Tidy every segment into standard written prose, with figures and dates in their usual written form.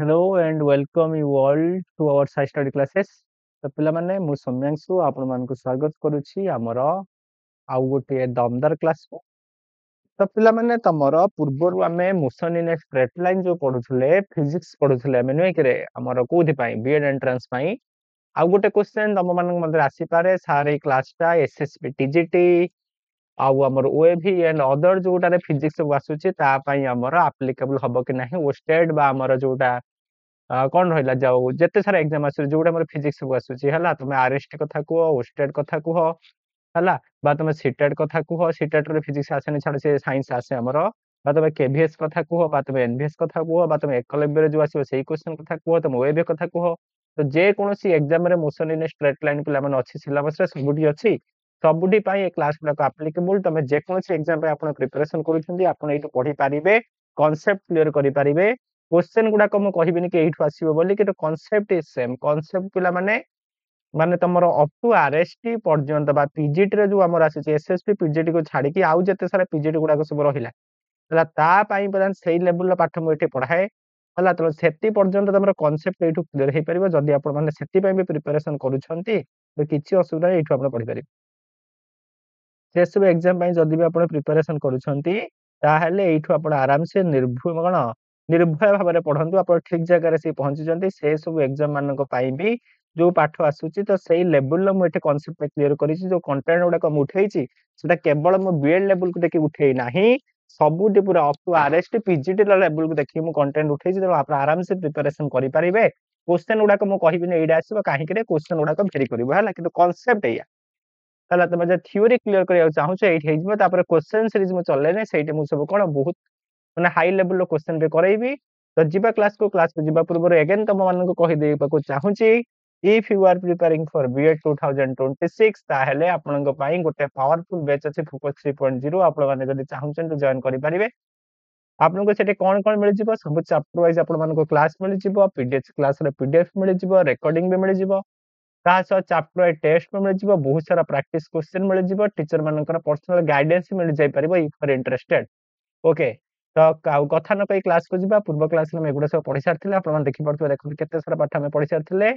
Hello and welcome you all to our Sci Study classes. ତ ପିଲାମାନେ ମୁଁ ସୌମ୍ୟାଂଶୁ ଆପଣମାନଙ୍କୁ ସ୍ୱାଗତ କରୁଛି ଆମର ଆଉ ଗୋଟିଏ ଦମଦାର କ୍ଲାସକୁ। ତ ପିଲାମାନେ ତମର ପୂର୍ବରୁ ଆମେ motion in a straight line ଯୋଉ ପଢୁଥିଲେ ଫିଜିକ୍ସ ପଢୁଥିଲେ ଆମେ ନୁହେଁ କି ରେ ଆମର କୋଉଥି ପାଇଁ ବିଏଡ୍ ଏଣ୍ଟ୍ରାନ୍ସ ପାଇଁ ଆଉ ଗୋଟେ କ୍ୱେଶ୍ଚନ ତମମାନଙ୍କ ମଧ୍ୟରେ ଆସିପାରେ ସାର୍ ଏଇ କ୍ଲାସଟା ଏସଏସବି ଟିଜିଟି ଆଉ ଆମର ଓଏଭି ଏଣ୍ଡ ଅଦର ଯୋଉଟାରେ ଫିଜିକ୍ସ ସବୁ ଆସୁଛି ତା ପାଇଁ ଆମର ଆପ୍ଲିକେବଲ ହବ କି ନାହିଁ ଓଷ୍ଟେଡ୍ ବା ଆମର ଯୋଉଟା କଣ ରହିଲା ଯାଉ ଯେତେ ସାରା ଏକ୍ଜାମ ଆସୁଛି ଯୋଉଟା ଆମର ଫିଜିକ୍ସ ସବୁ ଆସୁଛି ହେଲା ତମେ ଆରଏସଟି କଥା କୁହ ଓଷ୍ଟେଡ୍ କଥା କୁହ ହେଲା ବା ତମେ ସିଟେଡ୍ କଥା କୁହ ସିଟେଡ୍ ରେ ଫିଜିକ୍ସ ଆସେନି ଛାଡ଼ ସେ ସାଇନ୍ସ ଆସେ ଆମର ବା ତମେ କେଭିଏସ୍ କଥା କୁହ ବା ତମେ ଏନଭିଏସ୍ କଥା କୁହ ବା ତମେ ଏକଲବ୍ୟରେ ଯୋଉ ଆସିବ ସେଇ କ୍ୱେଶ୍ଚନ କଥା କୁହ ତମେ ଓଏଭି କଥା କୁହ ତ ଯେକୌଣସି ଏକ୍ଜାମରେ motion in a straight line ପିଲାମାନେ ଅଛି ସିଲାବସରେ ସବୁଠି ଅଛି ସବୁଠି ପାଇଁ ଏ କ୍ଲାସ ଗୁଡାକ ଆପ୍ଲିକେବୁଲ ତମେ ଯେକୌଣସି ଏକ୍ଜାମ ପାଇଁ ଆପଣ ପ୍ରିପାରେସନ କରୁଛନ୍ତି ଆପଣ ଏଇଠୁ ପଢିପାରିବେ କନସେପ୍ଟ କ୍ଲିୟର କରିପାରିବେ क्वेश्चन गुड़ाक मुझे कहबिनी कि एठू आसीबो बोली कि कॉन्सेप्ट इज सेम कॉन्सेप्ट पिला माने तमरो अप टू आरएसटी पर्यंत बा पीजीटी रे जो हमर आसी एसएसपी पीजीटी को छाडी कि आउ जते सारा पीजीटी गुड़ाक सब रहिला हला ता पई प्रधान सेही लेवल रो पाठ मु एठी पढाए हला त सेति पर्यंत तमरो कॉन्सेप्ट एठू क्लियर हे परिबो जदी आपण माने सेति पई भी प्रिपरेशन करूछंती तो किछि असुविधा एठू आपण पढि परिबे से सब एग्जाम पई जदी भी आपण प्रिपरेशन करूछंती ताहेले एठू आपण आराम से निर्भय कण निर्भय भाव में पढ़ंतु आप ठीक जगह से पहुंची से सब एग्जाम मान भी जो पाठ आसूची तो सही लेवल मुझे कनसेप्ट क्लीयर कर जो कंटेंट गुड़ाक उठे केवल मो बीएड लेवल को देखिए उठे ना सबुठ पूरा up to RST PGT level को देखिए मुझे कंटेंट उठे तो आप आराम से प्रिपरेशन करेंगे क्वेश्चन गुड़ाक मुझे कहबिनी एटा आसो कहीं क्वेश्चन गुड़ाक भेरी कर कनसेप्ट या तुम जो थ्योरी क्लीयर करने चाहूँ ये क्वेश्चन सीरीज मुझे चलेने से सब कौन बहुत माने हाई लेवल रो क्वेश्चन पे करैबी तो जिबा क्लास को जिबा पूर्व अगेन तुम मान को कहि देबा को चाहूची if you are preparing for BEd 2026 ताहेले आपनक पई गोटे पावरफुल बैच अछि फोकस 3.0 आपण माने जदी चाहूचन तो जॉइन करि परिबे आपनको सेटे कोन मिल जिवो सब चैप्टर वाइज आपण मान को क्लास मिल जिवो पीडीएफ क्लास रे पीडीएफ मिल जिवो रिकॉर्डिंग भी मिल जिवो ता सह चैप्टर टेस्ट में मिल जिवो बहुत सारा प्रैक्टिस क्वेश्चन मिल जिवो टीचर मानकर पर्सनल गाइडेंस मिल जाय परिबो इफ फॉर इंटरेस्टेड ओके तो कथा न कही क्लास को जीवा पूर्व क्लास में एगुड़ा सब पढ़ी सारी आप देखी पड़े देखते केते सारा पाठ आम पढ़ी सारी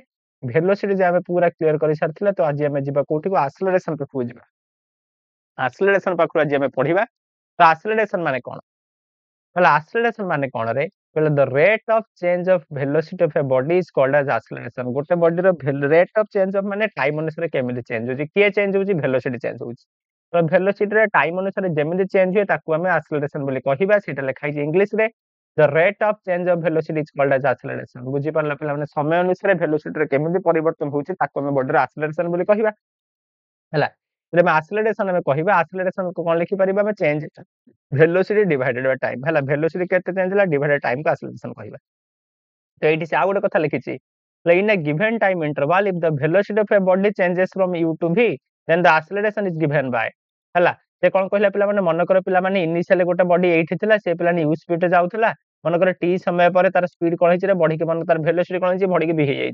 वेलोसिटी आम पूरा क्लीयर कर सारी तो आज आम जा कौटी को आक्सेलरेशन पाखक जावा आक्सेलरेशन पाखु आज आम पढ़ा तो आक्सेलरेशन माने कौन आक्सेलरेशन माने कौन रे the rate of change of velocity of a body is called as acceleration गोटे बॉडी रो रेट ऑफ चेंज ऑफ माने टाइम अनुसार केमिति चेंज होची किए चेंज होची वेलोसिटी चेंज होची तो वेलोसिटी रे टाइम अनुसार जेमिति चेंज हुए ताकू हमें आक्सेलरेशन बोली कहिबा सेटा लिखा है इंग्लिश रे the rate of change of velocity is called as acceleration बुझी पारला पिला माने समय अनुसार वेलोसिटी रे केमिति परिवर्तन होची ताकू हमें बॉडी रे आक्सेलरेशन बोली कहिबा हला जेमे आक्सेलरेशन हमें कहिबा आक्सेलरेशन को कोन लिखि परिबा हमें change velocity divided by time हला वेलोसिटी केते चेंज हला डिवाइडेड टाइम को आक्सेलरेशन कहिबा तो एठी से आ गोटे कथा लिखिची in a given time interval if the velocity of a body changes from u to v then the acceleration is given by हला से कोन कहला पिला माने मन कर पिला माने इनिशियल गोटे बॉडी एठी थिला से पिला यू स्पीड रे जाउथला मन कर टी समय पर तार स्पीड कोन हिच रे बॉडी के मन तार वेलोसिटी कोन हिच बॉडी के भी हे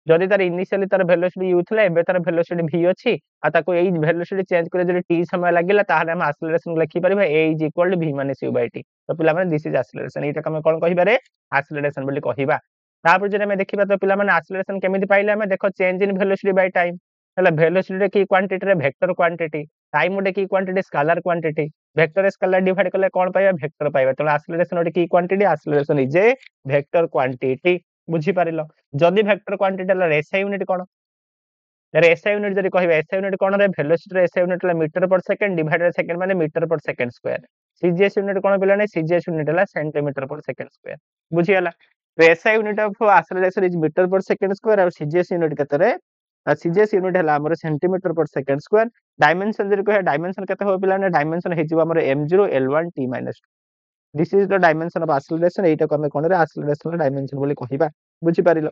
जदि तार इनिशियली तार वेलोसिटी यू थिला एबे तार वेलोसिटी v अछि आ ताको एई वेलोसिटी चेंज करे जदि t समय लागिला ताहले हम एक्सेलरेशन लिखि परिबा a = v - u / t तो पिला माने दिस इज एक्सेलरेशन एटा हम कोन कहि बारे एक्सेलरेशन बोली कहिबा तापर जे हम देखिबा तो पिला माने एक्सेलरेशन केमिति पाइले हम देखो change in velocity by time हला वेलोसिटी रे की क्वांटिटी रे वेक्टर क्वांटिटी टाइम उडे की quantity scalar quantity vector scalar divide करले कोन पाइबा वेक्टर पाइबा तो एक्सेलरेशन उडे की quantity acceleration is a vector quantity बुझी पारिलो जदि वेक्टर क्वांटिटी ला एसआई यूनिट कोन एसआई यूनिट जदि कहबा एसआई यूनिट कोन रे वेलोसिटी रे एसआई यूनिट ला metre per second divided second माने metre per second square CGS unit कोन पिला नै सीजीएस यूनिट ला सेंटीमीटर पर सेकंड स्क्वायर बुझी हला तो SI unit of acceleration is metre per second square और सीजीएस यूनिट केते रे सीजीएस यूनिट हला हमर centimetre per second square dimension जदि कहे डायमेंशन केते हो पिला नै डायमेंशन हे जिवो हमर m0 l1 t - 2 this is the dimension of acceleration एटा को हम कोन रे एक्सेलरेशन डायमेंशन बोली कहिबा बुझी पारिलो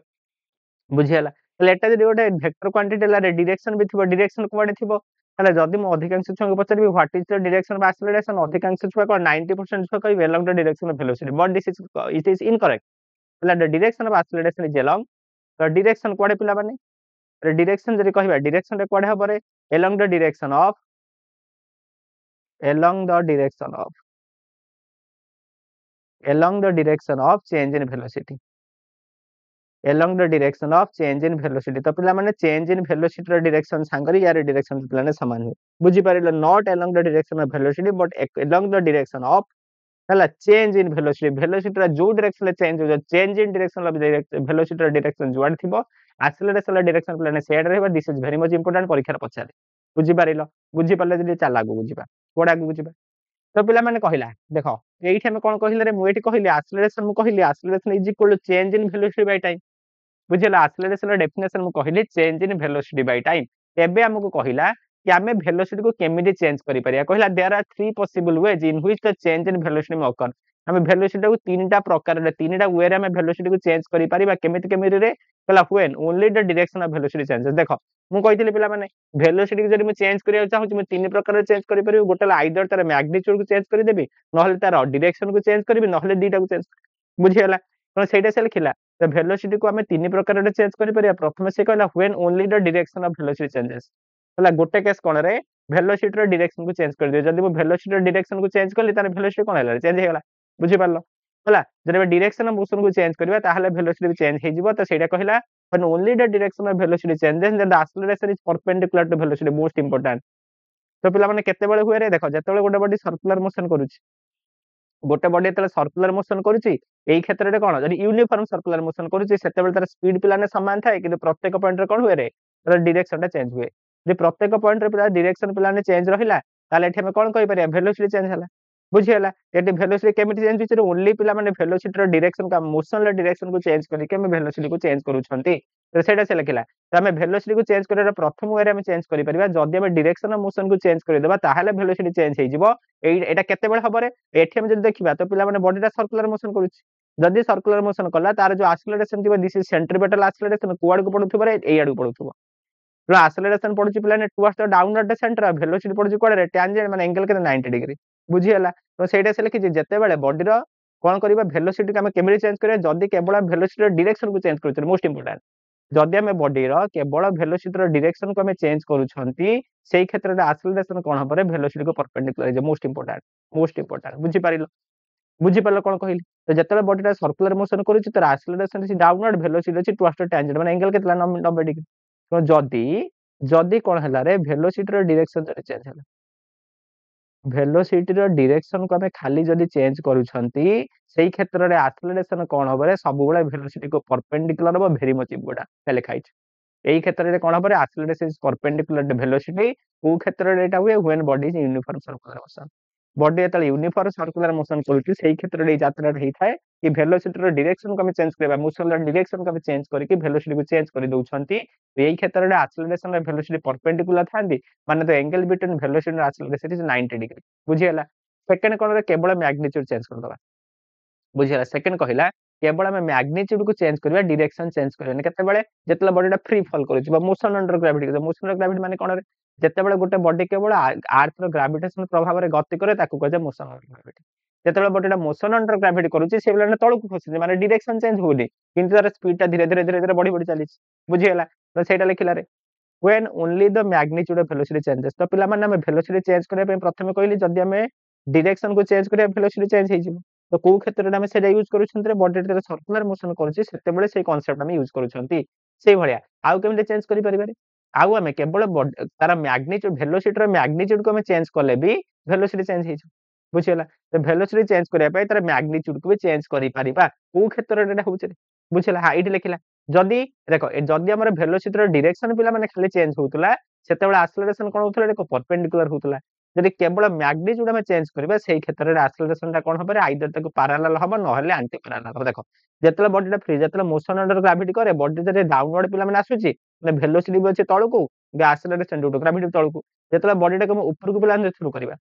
बुझी हला तले एटा जदि गोटे वेक्टर क्वांटिटी ला डायरेक्शन भी थिबो डायरेक्शन कोडे थिबो हला जदि म अधिकांश छुआ को पचरबी what is the direction of acceleration अधिकांश छुआ को 90% छुआ कहबे along the direction of velocity but this is it is incorrect हला the direction of acceleration is along the direction कोडे पिला माने डायरेक्शन जदि कहबा डायरेक्शन रे कोडे हबरे along the direction of along the direction of along the direction of change in velocity along the direction of change in velocity तो पिला माने change in velocity ର direction सांगरी यार direction पिला ने समान हुए बुझी पारिलो not along the direction of velocity but along the direction of हला change in velocity velocity रा जो direction ले change हो change in direction of velocity रा direction जुआड थिबो acceleration रा direction पिला ने सेड रहबा this is very much important परीक्षा रे पछारे बुझी पारिलो बुझी पाले जदी चाला गो बुझीबा कोडा गो बुझीबा तो पिला माने कहिला देखो एइठी हम कोन कहिले रे मु एठी कहिले acceleration is equal to change in velocity by time बुझिला acceleration ର definition ମୁଁ କହିଲି change in velocity by time ଏବେ ଆମକୁ କହିଲା कि आमे velocity को केमिति चेंज करि परिया कहला there are three possible ways in which the change in velocity may occur आमे velocity को तीनटा प्रकार रे तीनटा वे रे आमे velocity को चेंज करि परिबा केमिति केमिति रे कहला when only the direction of velocity changes देखो ମୁଁ କହିଥିଲି पिला माने velocity को जदि मैं चेंज करिया चाहू मैं तीन प्रकार रे चेंज करि परिबो गोटेला आइदर तार मैग्नीट्यूड को चेंज करि देबी नहले तार डायरेक्शन को चेंज करबी नहले दीटा को चेंज बुझिला कोन सेटा से लिखिला the velocity को आमे तीन प्रकार रे चेंज करि परिया प्रथम से कहला when only the direction of velocity changes हला गोटे केस कोन रे velocity रो डायरेक्शन को चेंज कर दियो जदि मो velocity रो डायरेक्शन को चेंज करली तार velocity कोन हला चेंज हे गला बुझि पारलो हला जदि मैं डायरेक्शन ऑफ मोशन को चेंज करबा ताहले velocity भी चेंज हे जिवो त सेटा कहला when only the direction of velocity changes then the acceleration is perpendicular to velocity most important तो पिला माने केते बेले हुए रे देखो जतबेले गोटे बॉडी सर्कुलर मोशन करूची गोटे बॉडी जतबेले सर्कुलर मोशन करूची एई क्षेत्र रे कोन जदि यूनिफॉर्म सर्कुलर मोशन करूची सेतेबेले तार स्पीड पिला ने समान थाए किंतु प्रत्येक पॉइंट रे कोन हुए रे तार डायरेक्शन टा चेंज हुए जे प्रत्येक पॉइंट रे पिला डायरेक्शन पिला ने चेंज रहिला ताले एठी हम कोन कहि परिया वेलोसिटी चेंज हला बुझी हला एठी वेलोसिटी केमिति चेंज होची रे ओनली पिला माने वेलोसिटी रो डायरेक्शन का मोशन रे डायरेक्शन को चेंज करि के हम वेलोसिटी को चेंज करू छंती तो सेटा से लिखिला तो हम वेलोसिटी को चेंज करे प्रथम वे रे हम चेंज करि परिबा जदि हम डायरेक्शन ऑफ मोशन को चेंज करि देबा ताहाले वेलोसिटी चेंज हे जिवो एटा केते बेल हबरे एठी हम जदि देखिबा तो पिला माने बॉडी टा सर्कुलर मोशन करूची जदि सर्कुलर मोशन कला तार जो एक्सेलरेशन थिबा दिस इज सेंट्रीपिटल एक्सेलरेशन कुआड को पडुथबो रे एई आडू पडुथबो जो एक्सेलरेशन पडुची पिला ने towards the downward centre velocity पडुची कोड रे टेंजेंट माने एंगल के 90 डिग्री बुझी हला तो सेटा से लिखि जते बेले बॉडी रो कोन करिबा वेलोसिटी के हम केमिति चेंज करिया जदि केवल वेलोसिटी रो डायरेक्शन को चेंज करूची मोस्ट इंपोर्टेंट जदि हम बॉडी रो केवल वेलोसिटी रो डायरेक्शन को हम चेंज करूछंती सेही क्षेत्र रे एक्सेलरेशन कोन हबरे वेलोसिटी को परपेंडिकुलर जे मोस्ट इंपोर्टेंट बुझी पारिलो बुझी पारलो कोन कहिली तो जतले बॉडी टा सर्कुलर मोशन करूची तो एक्सेलरेशन इज डाउनवर्ड वेलोसिटी अछि टुवर्ड्स द टेंजेंट माने एंगल केतला 90 डिग्री तो जदि जदि कोन हला रे वेलोसिटी रो डायरेक्शन जदि चेंज हला वेलोसिटी रो डायरेक्शन को हमें खाली जदि चेंज करूछंती सेही क्षेत्र रे एक्सेलरेशन कोन हबरे सब बेले वेलोसिटी को परपेंडिकुलर हो वेरी मच इंपोर्टेंट लिखाइछ एही क्षेत्र रे कोन हबरे acceleration is perpendicular to velocity को क्षेत्र रे एटा हुए when body is uniform circular motion body एतले यूनिफॉर्म सर्कुलर मोशन करूची सेही क्षेत्र रे यात्रा रे थाए कि वेलोसिटी रो डायरेक्शन को हम चेंज करबा मोशन रो डायरेक्शन को हम चेंज करके वेलोसिटी को चेंज कर दउछंती एही क्षेत्र रे एक्सेलरेशन रो वेलोसिटी परपेंडिकुलर थांदी माने तो एंगल बिटवीन वेलोसिटी और एक्सेलरेशन इज 90 डिग्री बुझियला सेकंड कोन रे केवल मैग्नीट्यूड चेंज कर दबा बुझियला सेकंड कहिला केवल हम मैग्नीट्यूड को चेंज करबा डायरेक्शन चेंज करबा केते बेले जतले बॉडी टा फ्री फॉल करूची बा मोशन अंडर ग्रेविटी माने कोन रे जते बेले गोटे बॉडी केवल अर्थ रो ग्रेविटेशन प्रभाव रे गति करे ताकू कहे मोशन अंडर ग्रेविटी जते बेले बॉडी टा मोशन अंडर ग्रेविटी करूची से बेले तळु को खसी माने डायरेक्शन चेंज होली किंतु तार स्पीड टा धीरे धीरे बढ़ी बढ़ी चली बुझियला तो सेटा लिखिला रे when only the magnitude of velocity changes तो पिला माने हम वेलोसिटी चेंज करे पे प्रथमे कहली जदि हमें डायरेक्शन को चेंज करे वेलोसिटी चेंज हे जिवो तो को क्षेत्र रे हम सेटा यूज करू छंतरे बॉडी रे सर्कुलर मोशन करूची सेते बेले से कांसेप्ट हम यूज करू छंती सेही भलिया आउ केमते चेंज करि परिबारे आउ हमें केवल तार मैग्नीट्यूड वेलोसिटी रो मैग्नीट्यूड को हम चेंज करले भी वेलोसिटी चेंज हे बुझियला तो वेलोसिटी चेंज करिया पे तार मैग्नीट्यूड को भी चेंज करि परिबा को क्षेत्र रे एटा होउछ बुझियला हा इठी लिखिला जदि देखो जदि हमर वेलोसिटी रो डायरेक्शन पिला माने खाली चेंज होउतला सेते बेले एक्सेलरेशन कोन होउतला देखो परपेंडिकुलर होउतला जदि केवल मैग्नीट्यूड हम चेंज करबा सेही क्षेत्र रे एक्सेलरेशन ता कोन हबरे आइदर ताको पैरेलल हबो नहले एंटी पैरेलल देखो जतले बॉडी टा फ्री जतले मोशन अंडर ग्रेविटी करे बॉडी जदि डाउनवर्ड पिला माने आसुची माने वेलोसिटी भी अछि तळको बे एक्सेलरेशन ड्यू टू ग्रेविटी तळको जतले बॉडी टा को ऊपर को पिला ने थ्रू करबा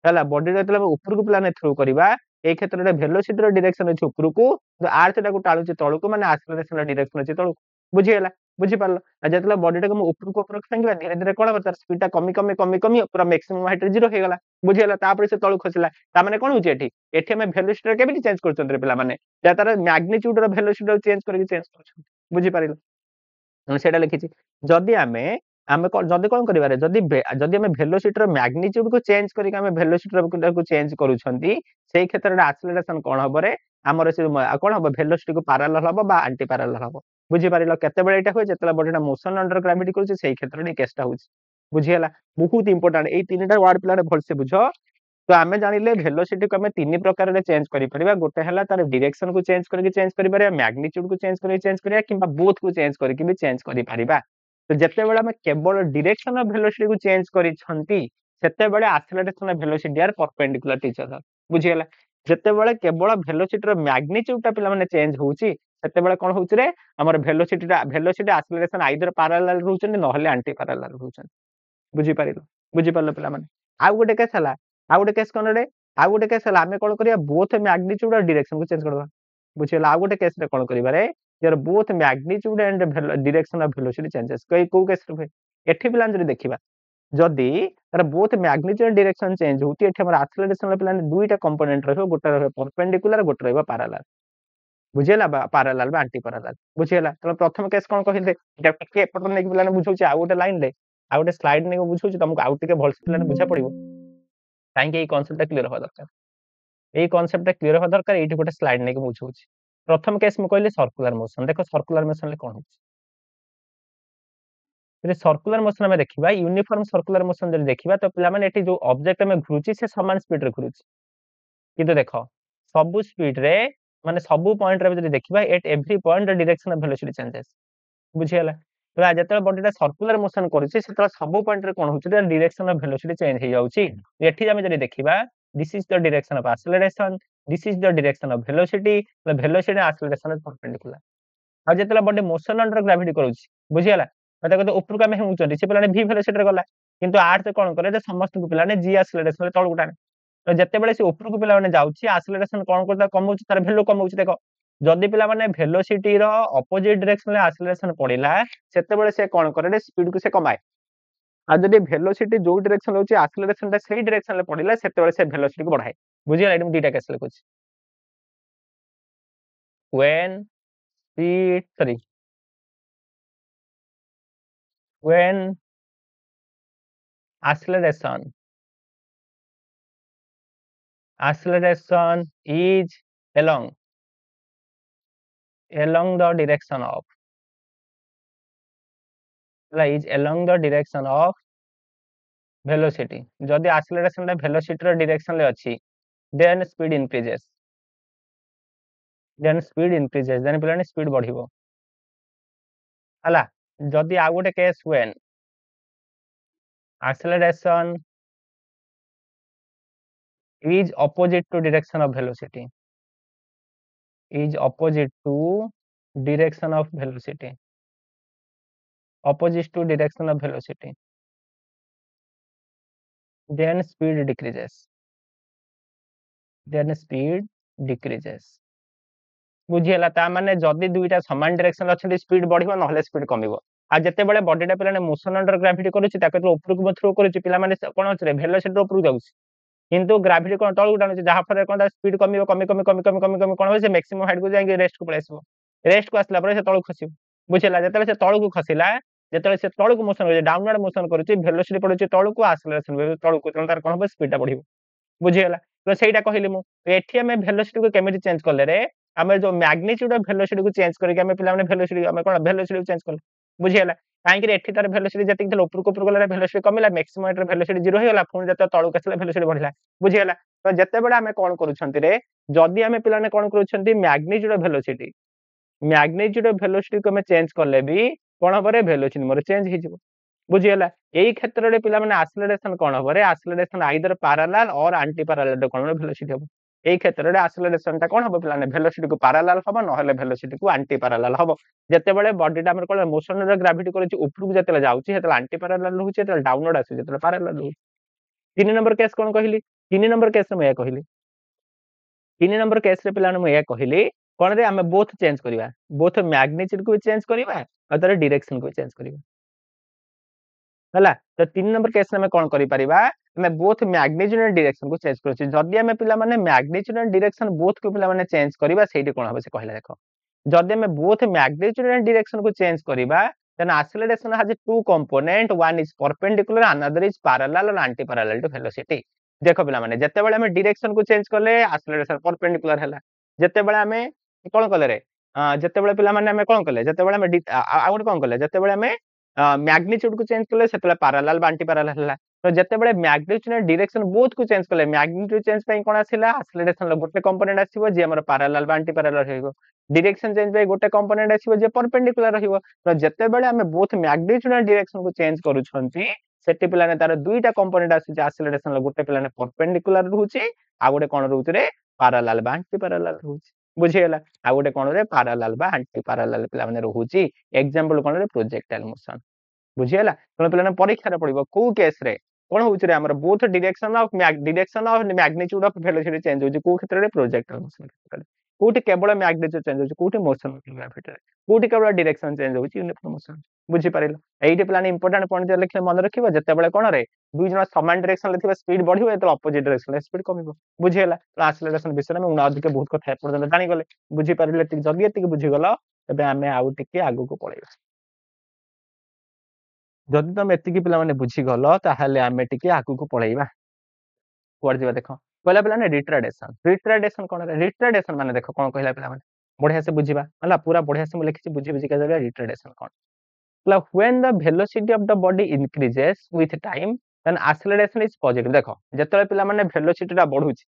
हला बॉडी रे जतले ऊपर को पिला ने थ्रू करबा ए क्षेत्र रे वेलोसिटी रो डायरेक्शन अछि ऊपर को जो अर्थ टा को टाळुची तळको माने एक्सेलरेशन रो डायरेक्शन अछि तळको बुझियला बुझि पारलो जतले बॉडी टा को ऊपर को फेंगबा धीरे धीरे कोन तार स्पीड टा कमी पूरा मैक्सिमम हाइट रे 0 हे गला बुझियला तापर से तळु खसिला ता माने कोन होची एठी एठी हम वेलोसिटी रे केबिति चेंज करछन रे पिला माने या तार मैग्नीट्यूड रो वेलोसिटी रो चेंज करछन बुझि पारिलो हम सेटा लिखिछि जदि आमे जदि कोन करिबा रे जदि हमें वेलोसिटी रो मैग्नीट्यूड को चेंज करी के हमें वेलोसिटी रो को चेंज करूछंती सेही क्षेत्र रे एक्सेलरेशन कोन हबरे हमर से कोन हबो वेलोसिटी को पैरेलल हबो बा एंटी पैरेलल हबो बुझी पारिल केते बेले एटा होय जेतला बॉडीटा मोशन अंडर ग्रेविटी करूची सेही क्षेत्र रे केसटा होची बुझी हला बहुत इंपोर्टेंट ए तीनटा वर्ड पिलाने भलसे बुझो तो आमे जानिले वेलोसिटी को आमे तीन प्रकार रे चेंज करि परिबा गोटे हला तार डायरेक्शन को चेंज करि परिबा मैग्नीट्यूड को चेंज करिया किबा बोथ को चेंज करि कि भी चेंज करि परिबा तो जेते बेले आमे केवल डायरेक्शन ऑफ वेलोसिटी को चेंज करि छंती सेते बेले acceleration of velocity are perpendicular to each other बुझी हला जेते बेले केवल वेलोसिटी रो मैग्नीट्यूड ता पिला माने चेंज होउची सेते बेले कोन होउची रे हमर वेलोसिटी एक्सेलरेशन आइदर पैरेलल रहउचन नहले एंटी पैरेलल रहउचन बुझी पारलो पिला माने आ गोटे केस हला आ गोटे केस कोन रे आ गोटे केस हला आमे कोन करिया बोथ मैग्नीट्यूड और डायरेक्शन को चेंज करबा बुझिला आ गोटे केस रे कोन करिबा रे there both magnitude and direction of velocity changes को केस रे एठी पिला जरी देखिबा जदी तार both magnitude and direction change होती एठी हमर एक्सेलरेशन पिला दुईटा कंपोनेंट रहबो गोटे रहबो परपेंडिकुलर गोटे रहबो पैरेलल बुझिला बा पैरेलल बा एंटी पैरेलल बुझिला त प्रथम केस कोन कहिले एटा के एपटन नेक पिला बुझौची आ गोटे लाइन रे आ गोटे स्लाइड नेक बुझौची तुमको आउ टिके भलसे पिला बुझा पड़िबो काहे ए कांसेप्ट क्लियर हो दरकार ए कांसेप्ट क्लियर हो दरकार एठी गोटे स्लाइड नेक बुझौची प्रथम केस म कहले सर्कुलर मोशन देखो सर्कुलर मोशन ले कोन होची रे सर्कुलर मोशन में देखिबा यूनिफॉर्म सर्कुलर मोशन जदि देखिबा तो पिला माने एठी जो ऑब्जेक्ट में घुरुची से समान स्पीड रे घुरुची किंतु देखो सब स्पीड रे माने सब पॉइंट रे जदि देखिबा at every point the direction of velocity changes बुझियला तो जेतले बॉडीटा सर्कुलर मोशन करूची सेतले सब पॉइंट रे कोन होची डायरेक्शन ऑफ वेलोसिटी चेंज हे जाउची एठी हम जदि देखिबा this is the direction of acceleration this is the direction of velocity velocity acceleration is perpendicular आ जेतले बॉडी मोशन अंडर ग्रेविटी करूची बुझियला मते कहते ऊपर का में हेउचंती से पिलाने v वेलोसिटी रे गला किंतु आर से कोन करे जे समस्त को पिलाने g एक्सेलरेशन रे तळ गुटाने तो जेते बेले से ऊपर को पिला माने जाउची एक्सेलरेशन कोन करता कमउची तार वैल्यू कमउची देखो जदि पिला माने वेलोसिटी रो अपोजिट डायरेक्शन रे एक्सेलरेशन पडिला सेते बेले से कोन करे स्पीड को से कमाए आ जदि वेलोसिटी जो डायरेक्शन होची एक्सेलरेशन ता सेही डायरेक्शन रे पडिला सेते बेले से वेलोसिटी को बढ़ाए बुझियला एडम दीटा केस लिखुची when speed sorry when acceleration is along the direction of velocity जदि acceleration रे velocity रो direction ले अछि then speed increases then पिलाने speed बढ़िबो हला जदि आ गोटे case when acceleration is opposite to direction of velocity opposite to direction of velocity then speed decreases बुझियला ता माने जदि दुईटा समान डायरेक्शन अछि स्पीड बढ़िबो नहले स्पीड कमिबो आ जते बेले बॉडीटा पिलाने मोशन अंडर ग्रेविटी करूची ताके तो ऊपर को थ्रो करूची पिला माने कोन अछि रे वेलोसिटी ऊपर जाउची किंतु ग्रेविटी कोन तळ उठानुची जहा फरे कोन स्पीड कमिबो कमी कोन होय से मैक्सिमम हाइट को जाई रेस्ट को पळेसबो रेस्ट को आसला परे से तळ खसिबो बुझियला जते से तळ को खसिला जते से तळ को मोशन होय डाउनवर्ड मोशन करूची वेलोसिटी पडुची तळ को एक्सेलरेशन तळ को तार कोन होय स्पीड ता बढ़िबो बुझियला तो सेटा कहिली मु एठी हमें वेलोसिटी को केमिति चेंज करले रे हमें जो मैग्नीट्यूड ऑफ वेलोसिटी को चेंज करके हमें पिला माने वेलोसिटी हमें कोन वेलोसिटी को चेंज करले बुझियला काहे कि एठी तार वेलोसिटी जति थल ऊपर को गला वेलोसिटी कमिला मैक्सिमम रे वेलोसिटी 0 हे गला फोन जते तळु कसला वेलोसिटी बढ़िला बुझियला तो जते बेडा हमें कोन करूछंती रे जदी हमें पिला ने कोन करूछंती मैग्नीट्यूड ऑफ वेलोसिटी को हमें चेंज करले भी कोन हबरे वेलोसिटी मोर चेंज हे जिवो बुझियला एई क्षेत्र रे पिला माने एक्सेलरेशन कोन हबरे एक्सेलरेशन आइदर पैरेलल और एंटी पैरेलल कोन वेलोसिटी हबो एई क्षेत्र रे एक्सेलरेशन ता कोन हबो पिला ने वेलोसिटी को पैरेलल हबो नहले वेलोसिटी को एंटी पैरेलल हबो जते बेले बॉडीटा हमर कोन मोशन रे ग्रेविटी करछि ऊपर को जते जाउछि हेतले एंटी पैरेलल रहउछि हेतले डाउनवर्ड आसी जते पैरेलल रहउछि तीन नंबर केस कोन कहिली तीन नंबर केस में या कहिली तीन नंबर केस रे पिला ने मैं या कहिली कोन रे हमें बोथ चेंज करिवा बोथ मैग्नीट्यूड को चेंज करिवा और तार डायरेक्शन को चेंज करिवा हला तो तीन नंबर केस में कोन करि परिबा हमें बोथ मैग्नीट्यूड एंड डायरेक्शन को चेंज करछि जदि हमें पिला माने मैग्नीट्यूड एंड डायरेक्शन बोथ को पिला माने चेंज करिबा सेठी कोन हबे से कहला देखो जदि हमें बोथ मैग्नीट्यूड एंड डायरेक्शन को चेंज करिबा then acceleration has two component one is perpendicular another is parallel or anti parallel to velocity देखो पिला माने जते बेले हमें डायरेक्शन को चेंज करले एक्सेलरेशन परपेंडिकुलर हैला जते बेले हमें कोन करले रे ଯେତେବେଳେ ପିଲାମାନେ ଆମେ କଣ କଲେ ଯେତେବେଳେ ଆମେ ଆଉ ଗୋଟେ କଣ କଲେ ଯେତେବେଳେ ଆମେ ମ୍ୟାଗ୍ନିଚ୍ୟୁଡ କୁ ଚେଞ୍ଜ କଲେ ସେତେବେଳେ ପାରାଲାଲ ବା ଆଣ୍ଟି ପାରାଲାଲ ହେଲା ତ ଯେତେବେଳେ ମ୍ୟାଗ୍ନିଚ୍ୟୁଡ ଡିରେକ୍ସନ ବୋଥ କୁ ଚେଞ୍ଜ କଲେ ମ୍ୟାଗ୍ନିଚ୍ୟୁଡ ଚେଞ୍ଜ ପାଇଁ କଣ ଆସିଲା ଆକ୍ସିଲରେସନ ର ଗୋଟେ କମ୍पोନେଣ୍ଟ ଆସିବ ଯେ ଆମର ପାରାଲାଲ ବା ଆଣ୍ଟି ପାରାଲାଲ ରହିବ ଡିରେକ୍ସନ ଚେଞ୍ଜ ପାଇଁ ଗୋଟେ କମ୍पोନେଣ୍ଟ ଆସିବ ଯେ ପରପେଣ୍ଡିକୁଲାର ରହିବ ତ ଯେତେବେଳେ ଆମେ ବୋଥ ମ୍ୟାଗ୍ନିଚ୍ୟୁଡ ଡିରେକ୍ସନ କୁ ଚେଞ୍ଜ କରୁଛନ୍ତି ସେଠି ପିଲାने तार दुईटा कंपोनेंट आसी आक्सीलरेशन लो गोटे पिलाने परपेंडिकुलर रहउची आ गोटे कोन रहउची रे पैरेलल बा एंटी पैरेलल रहउची बुझियला आ गोटे कोन रे पैरेलल बा एंटी पैरेलल पिला माने रहउची एग्जांपल कोन रे प्रोजेक्टाइल मोशन बुझियला तो पिलाने परीक्षा रे पड़िबो को केस रे कोन होउची रे हमर both direction of magnitude of velocity change होउची को क्षेत्र रे प्रोजेक्टाइल मोशन क्षेत्र कोठी केवल मैग्नीट्यूड चेंज होउची कोठी मोशन ग्रेविटी कोठी केवल डायरेक्शन चेंज होउची यूनिफॉर्म मोशन बुझी पारिलो एइटे प्लान इंपोर्टेंट पॉइंट जे लिखले मन रखिबो जेतेबेले कोन रे दुई जण समान डायरेक्शन ले थिबा स्पीड बढ़िबो एतो अपोजिट डायरेक्शन ले स्पीड कमिबो बुझी होला तो एक्सेलरेशन विषय में उना अधिक बहुत कथा पर्यंत जानि गले बुझी पारिले टिक जदी एतिक बुझी गलो तबे हमें आउ टिके आगु को पळेबा जदि तुम एतिकी पिला माने बुझी गलो ताहाले हमें टिके आगु को पळेबा कुआड दिबा देखो पहिला पिला ने रिट्राडेशन कोन रे रिट्राडेशन माने देखो कोन कहला पिला माने बढ़िया से बुझीबा होला पूरा बढ़िया से मु लिखिछि बुझी बुझी के रिट्राडेशन कोन when the velocity of the body increases with time then acceleration is positive देखो जेतले पिला माने velocity टा बढ़ुची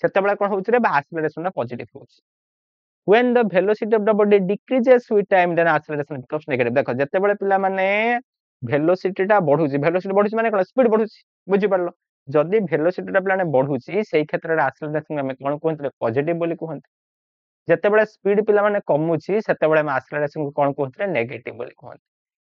सेतेबेला कोन होउची रे बा acceleration टा पॉजिटिव होउची when the velocity of the body decreases with time then acceleration becomes negative देखो जेतेबेले पिला माने velocity टा बढ़ुची माने कोन स्पीड बढ़ुची बुझी परलो जदी velocity टा पिला ने बढ़ुची सेही क्षेत्र रे acceleration हम कोन कहंतले पॉजिटिव बोली कहंत जेतेबेले स्पीड पिला माने कमुची सेतेबेले हम acceleration को कोन कहंतले नेगेटिव बोली कहंत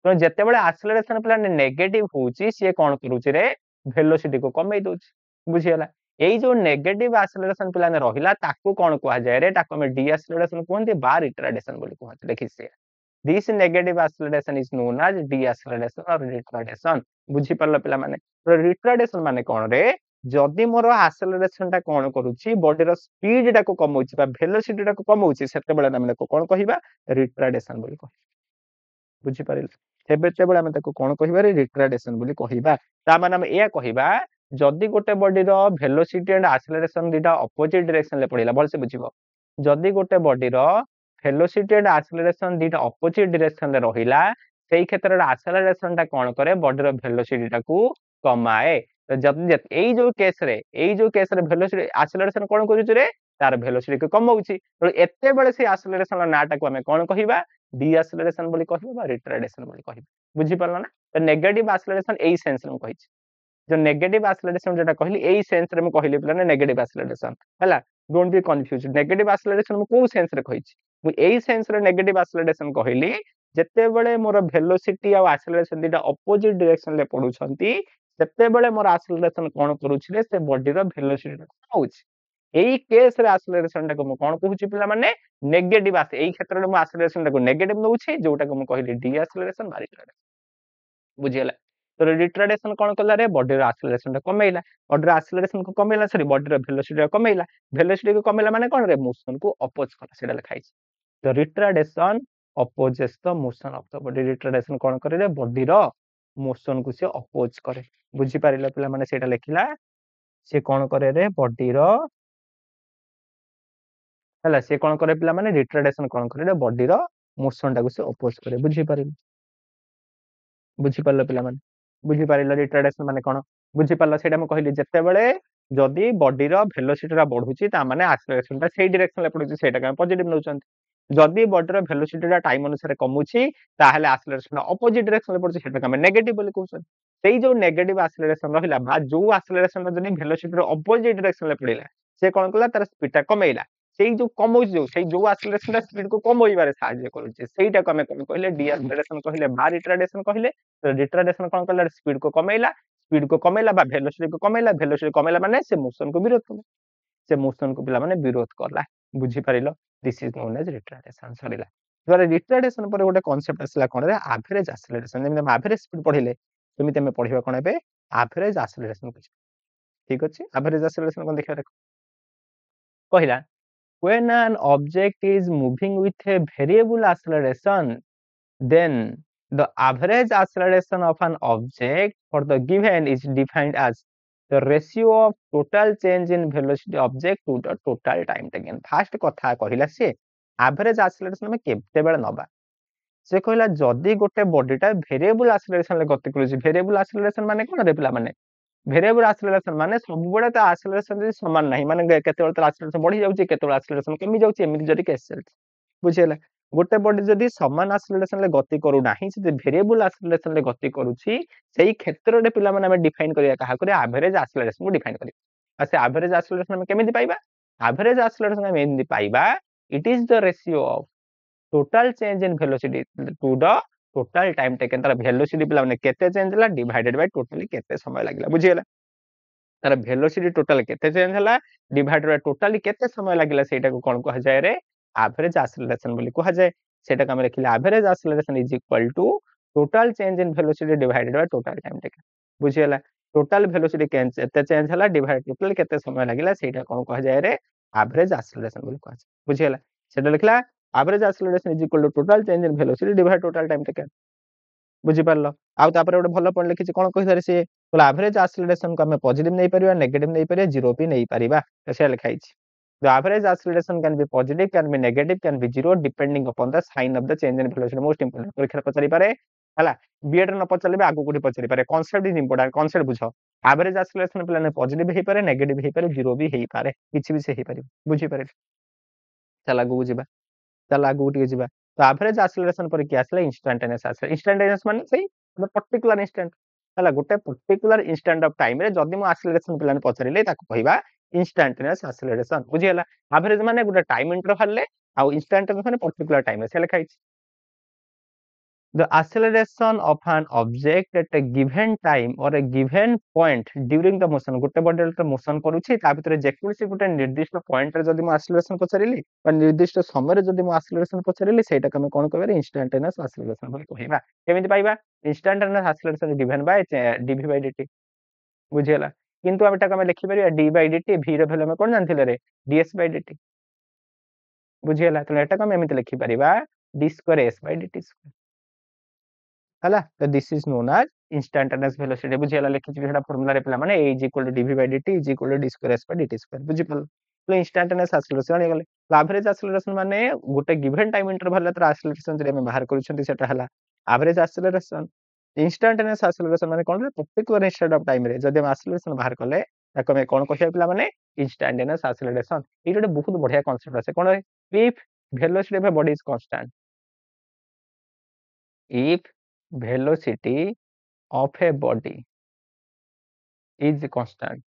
तो जेतेबेले एक्सेलरेशन प्लान नेगेटिव होउची से कोन करूची रे वेलोसिटी को कमै दोची बुझियला एई जो नेगेटिव एक्सेलरेशन प्लान रहिला ताकू कोन कहआ जाय रे ताकू हम डी एक्सेलरेशन कहंती बा रिट्राडेशन बोली कहंती देखि से this negative acceleration is known as deceleration और रिट्राडेशन बुझी परलो पिला माने तो रिट्राडेशन माने कोन रे जदी मोर एक्सेलरेशन टा कोन करूची बॉडी रो स्पीड टा को कमौची बा वेलोसिटी टा को कमौची सेतेबेले हमने को कोन कहिबा रिट्राडेशन बोली कहि बुझी परिल सेबेतेबेले हम ताको कोन कहिबा रे रिट्राडेशन बोली कहिबा ता माने हम एया कहिबा जदी गोटे बॉडी रो वेलोसिटी एंड एक्सेलरेशन दिटा अपोजिट डायरेक्शन ले पड़िला भल से बुझिबो जदी गोटे बॉडी रो वेलोसिटी एंड एक्सेलरेशन दिटा अपोजिट डायरेक्शन ले रहिला सेही क्षेत्र रे एक्सेलरेशन टा कोन करे बॉडी रो वेलोसिटी टा को कमाए तो जदी एई जो केस रे वेलोसिटी एक्सेलरेशन कोन करूची रे तार वेलोसिटी को कमाउची तो एते बेले से एक्सेलरेशन नाटा को हमें कोन कहिबा डी एक्सेलरेशन बोली कहिबा बा रिट्राडेशन बोली कहिबा बुझी परला ना तो नेगेटिव एक्सेलरेशन एई सेंस रे कहिछि जो नेगेटिव एक्सेलरेशन जेटा कहली एई सेंस रे म कहली प्लान नेगेटिव एक्सेलरेशन हला don't be confuse negative acceleration म को सेंस रे कहिछि मु एई सेंस रे नेगेटिव एक्सेलरेशन कहली जेते बेले मोर वेलोसिटी आ एक्सेलरेशन दिटा अपोजिट डायरेक्शन ले पडुछंती सेते बेले मोर एक्सेलरेशन कोन करूछि रे से बॉडी रो वेलोसिटी होउछि एई केस रे एक्सेलरेशन टा को म कोन कहूछि पिला माने नेगेटिव आसे एई क्षेत्र रे म एक्सेलरेशन टा को नेगेटिव नउछि जोटा को म कहली डी एक्सेलरेशन बा रिट्राडेशन बुझियला तो रिट्राडेशन कोन कला रे बॉडी रो एक्सेलरेशन टा कमेइला बॉडी रो एक्सेलरेशन को कमेइला सॉरी बॉडी रो वेलोसिटी कमेइला वेलोसिटी को कमेइला माने कोन रे मोशन को अपोज कला सेडा लिखाइ तो retardation opposes the motion of the body retardation कोन करे रे बॉडी रो मोशन को से अपोज करे बुझी पारिला पिला माने सेटा लिखिला से कोन करे रे बॉडी रो हला से कोन करे पिला माने रिट्राडेशन कोन करे रे बॉडी रो मोशन टा को से अपोज करे बुझी पारलो पिला माने बुझी पारिलो रिट्राडेशन माने कोन बुझी पारलो सेटा म कहली जत्ते बेले जदी बॉडी रो वेलोसिटी रा बढ़ुची ता माने एक्सेलरेशन ता सेही डायरेक्शन ले पडुची सेटा का पॉजिटिव नउचंती जदी बॉडी रो वेलोसिटी रा टाइम अनुसार कमुची ताहले एक्सेलरेशन अपोजिट डायरेक्शन ले पडुची सेटा का हम नेगेटिव बोली कहउछन सेही जो नेगेटिव एक्सेलरेशन रहिला बा जो एक्सेलरेशन जदी वेलोसिटी रो अपोजिट डायरेक्शन ले पडिला से कोन कला तार स्पीड टा कमेइला सेही जो कमौची जो सेही जो एक्सेलरेशन ता स्पीड को कमोइबारे साहाय्य करूची सेहीटा को हम कहले डी एक्सेलरेशन कहले बा रिट्राडेशन कहले तो रिट्राडेशन कोन कला स्पीड को कमेइला बा वेलोसिटी कमेइला माने से मोशन को विरोध कला से मोशन को पिला माने विरोध करला बुझी पारिलो this is known as retardation सरीला द्वारा रिट्राडेशन पर गोटे कांसेप्ट आसला कोन रे एवरेज एक्सेलरेशन जेमे हम एवरेज स्पीड पढिले तुमिते हम पढिबा कोन एबे एवरेज एक्सेलरेशन बुझ ठीक अछि एवरेज एक्सेलरेशन कोन देखिबा देखो पहिला when an object is moving with a variable acceleration then the average acceleration of an object for the given is defined as the ratio of total change in velocity object to the total time taken first कथा कहिला से average acceleration में केते बेले नबा से कहला जदी गोटे बॉडीटा वेरिएबल एक्सेलरेशन ले गति करूची वेरिएबल एक्सेलरेशन माने कोन रे पिला माने वेरिएबल एक्सेलरेशन माने सब बेले त एक्सेलरेशन जे समान नाही माने केते बेले त एक्सेलरेशन बढ़ी जाउची केते बेले एक्सेलरेशन कमी जाउची एमिति जदी केस चलची बुझियला गोटे बॉडी जदी समान एक्सेलरेशन ले गति करू नाही से वेरिएबल एक्सेलरेशन ले गति करूची सेही क्षेत्र रे पिला माने हम डिफाइन करिया काहा करे एवरेज एक्सेलरेशन को डिफाइन करिया आ से एवरेज एक्सेलरेशन हम केमिति पाइबा एवरेज एक्सेलरेशन हम एमिति पाइबा it is the ratio of total change in velocity to the total time taken तार वेलोसिटी पिला माने केते चेंज हला डिवाइडेड बाय टोटली केते समय लागिला बुझियला तार वेलोसिटी टोटल केते चेंज हला डिवाइडेड बाय टोटली केते समय लागिला सेटा को कोन कहा जाय रे एवरेज एक्सेलरेशन बोली कहा जाय सेटा का हम लिखिला average acceleration is equal to total change in velocity divided by total time taken बुझियला टोटल वेलोसिटी केते चेंज हला डिवाइड टोटल केते समय लागिला सेटा कोन कहा जाय रे एवरेज एक्सेलरेशन बोली कहा जाय बुझियला सेटा लिखला average acceleration is equal to total change in velocity divide total time taken बुझी पारलो आउ तापर गोटे भलो पॉइंट लिखिछि कोन कहि सारे से बोला एवरेज एक्सेलरेशन को हम पॉजिटिव नै परिबा नेगेटिव नै परिबा जीरो भी नै परिबा तो से लिखाइ छि the average acceleration can be positive can be negative can be zero depending upon the sign of the change in velocity most important परीक्षा पचारि पारे हला बीएड न पचारले आगु कोठी पचारि पारे कांसेप्ट इज इंपोर्टेंट कांसेप्ट बुझो एवरेज एक्सेलरेशन प्लान पॉजिटिव हे पारे नेगेटिव हे पारे जीरो भी हे पारे किछि भी से हे पारे बुझी पारे चल आगु बुझिबा चल आगु टिके जिबा तो एवरेज एक्सेलरेशन पर कि आसले इंस्टेंटेनियस माने सही पर्टिकुलर इंस्टेंट हला गोटे पर्टिकुलर इंस्टेंट ऑफ टाइम रे जदी मो एक्सेलरेशन प्लान पचरिले ताको कहिबा इंस्टेंटेनियस एक्सेलरेशन बुझियला एवरेज माने गोटे टाइम इंटरवल ले आ इंस्टेंटेनियस माने पर्टिकुलर टाइम से लिखाइ the acceleration of an object at a given time or a given point during the motion गोटे बॉडी रे मोशन करूछि ता भितरे जेकुसी गोटे निर्दिष्ट पॉइंट रे जदी मो एक्सेलरेशन पचरिली बा निर्दिष्ट समय रे जदी मो एक्सेलरेशन पचरिली सेटा कमे कोन कहबे इंस्टेंटेनियस एक्सेलरेशन बोली कहबा केमिति पाइबा instantaneous acceleration given by dv by dt बुझियला किंतु हम एटा कमे लिखि परिया d by dt v रे भेले हम कोन जानथिले रे ds by dt बुझियला तो एटा कमे एमिति लिखि परिबा d square s by dt square हला तो this is known as instantaneous velocity बुझियला लिखि छि एटा फार्मूला रे पिला माने a is equal to dv by dt is equal to d square s by dt square बुझि पल तो इंस्टेंटेनियस एक्सेलरेशन गले एवरेज एक्सेलरेशन माने गोटे गिवन टाइम इंटरवल रे तर एक्सेलरेशन जे हम बाहर करूछंती सेटा हला एवरेज एक्सेलरेशन इंस्टेंटेनियस एक्सेलरेशन माने कोन रे पर्टिकुलर इंस्टेंट ऑफ टाइम रे जदी हम एक्सेलरेशन बाहर कले ताको हम कोन कहिया पिला माने इंस्टेंटेनियस एक्सेलरेशन ई गोटे बहुत बढ़िया कांसेप्ट আছে कोन रे if velocity of a body is constant if velocity of a body is constant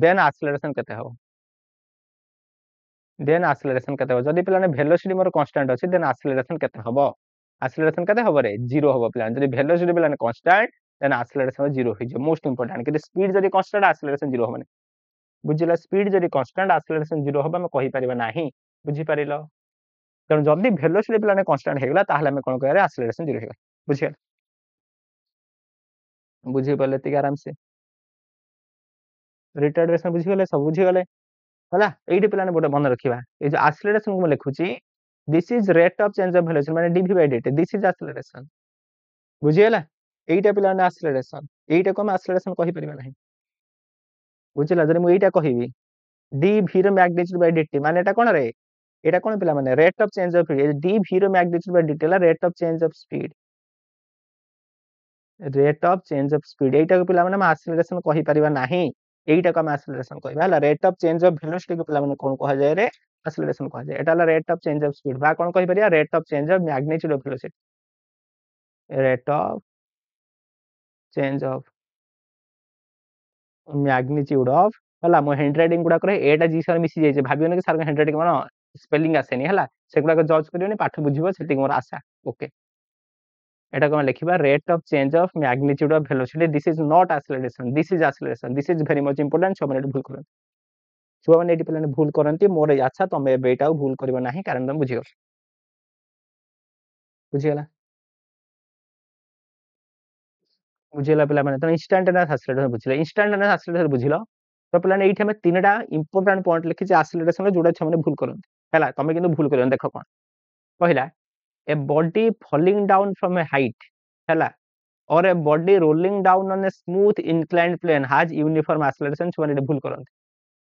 then acceleration केते हो then acceleration केते हो जदी पिलाने velocity मोर constant अछि then acceleration केते हबो acceleration केते हबो रे 0 हबो पिलाने जदी velocity पिलाने constant then acceleration 0 हो जे मोस्ट इंपोर्टेंट कि स्पीड जदी constant acceleration 0 हबने बुझिला स्पीड जदी constant acceleration 0 हबा हम कहि परिबा नाही बुझि परिलो तेणु जदि वेलोसिटी पिलाने कांस्टेंट हेगला ताहले हम कोन कहरे एक्सेलरेशन 0 हेगला बुझिया बुझि पले तिक आराम से रिटार्डेशन बुझि गले सब बुझि गले हला एइडी पिलाने बोटे मन रखिबा ए जे एक्सेलरेशन को लिखुची this is rate of change of velocity माने dv by dt this is acceleration बुझि गला एइटा पिलाने एक्सेलरेशन एइटा को हम एक्सेलरेशन कहि परिबा नाही बुझिला जने मु एइटा कहिबी dv रो मैग्नीट्यूड by dt माने एटा कोन रे एटा कोन पिला माने rate of change of dv रो मैग्नीट्यूड by dt ला rate of change of speed rate of change of speed एटा को पिला माने हम एक्सेलरेशन कहि परिबा नाही एटा को हम एक्सेलरेशन कहबा हला rate of change of velocity को पिला माने कोन कहा जाय रे एक्सेलरेशन कहा जाय एटा ला rate of change of speed बा कोन कहि परिया rate of change of magnitude of velocity rate of change of magnitude of हला मो हैंडराइटिंग गुडा करे एटा जी सर मिसी जाय जे भाबियोने कि सर का हैंडराइटिंग मानो स्पेलिंग आसेनी हला से गुडा को जज करियोनी पाठ बुझिबो सेटिंग मोर आशा ओके एटा को लिखिबा rate of change of magnitude of velocity this is not acceleration this is acceleration this is very much important सब माने भूल करन छुआ माने एटी पिलाने भूल करंती मोर अच्छा तमे बेटा भूल करबो नाही कारण तुम बुझियो बुझियला बुझियला पिला माने त इंस्टेंटेनियस एक्सेलरेशन बुझिला इंस्टेंटेनियस एक्सेलरेशन बुझिलो तो पिलाने एठी हम तीनटा इंपोर्टेंट पॉइंट लिखि जे एक्सेलरेशन जोडा छ माने भूल करन हला तमे किंतु भूल करन देखो कोन पहिला a body falling down from a height hela or a body rolling down on a smooth inclined plane has uniform acceleration छुआ ने भूल करन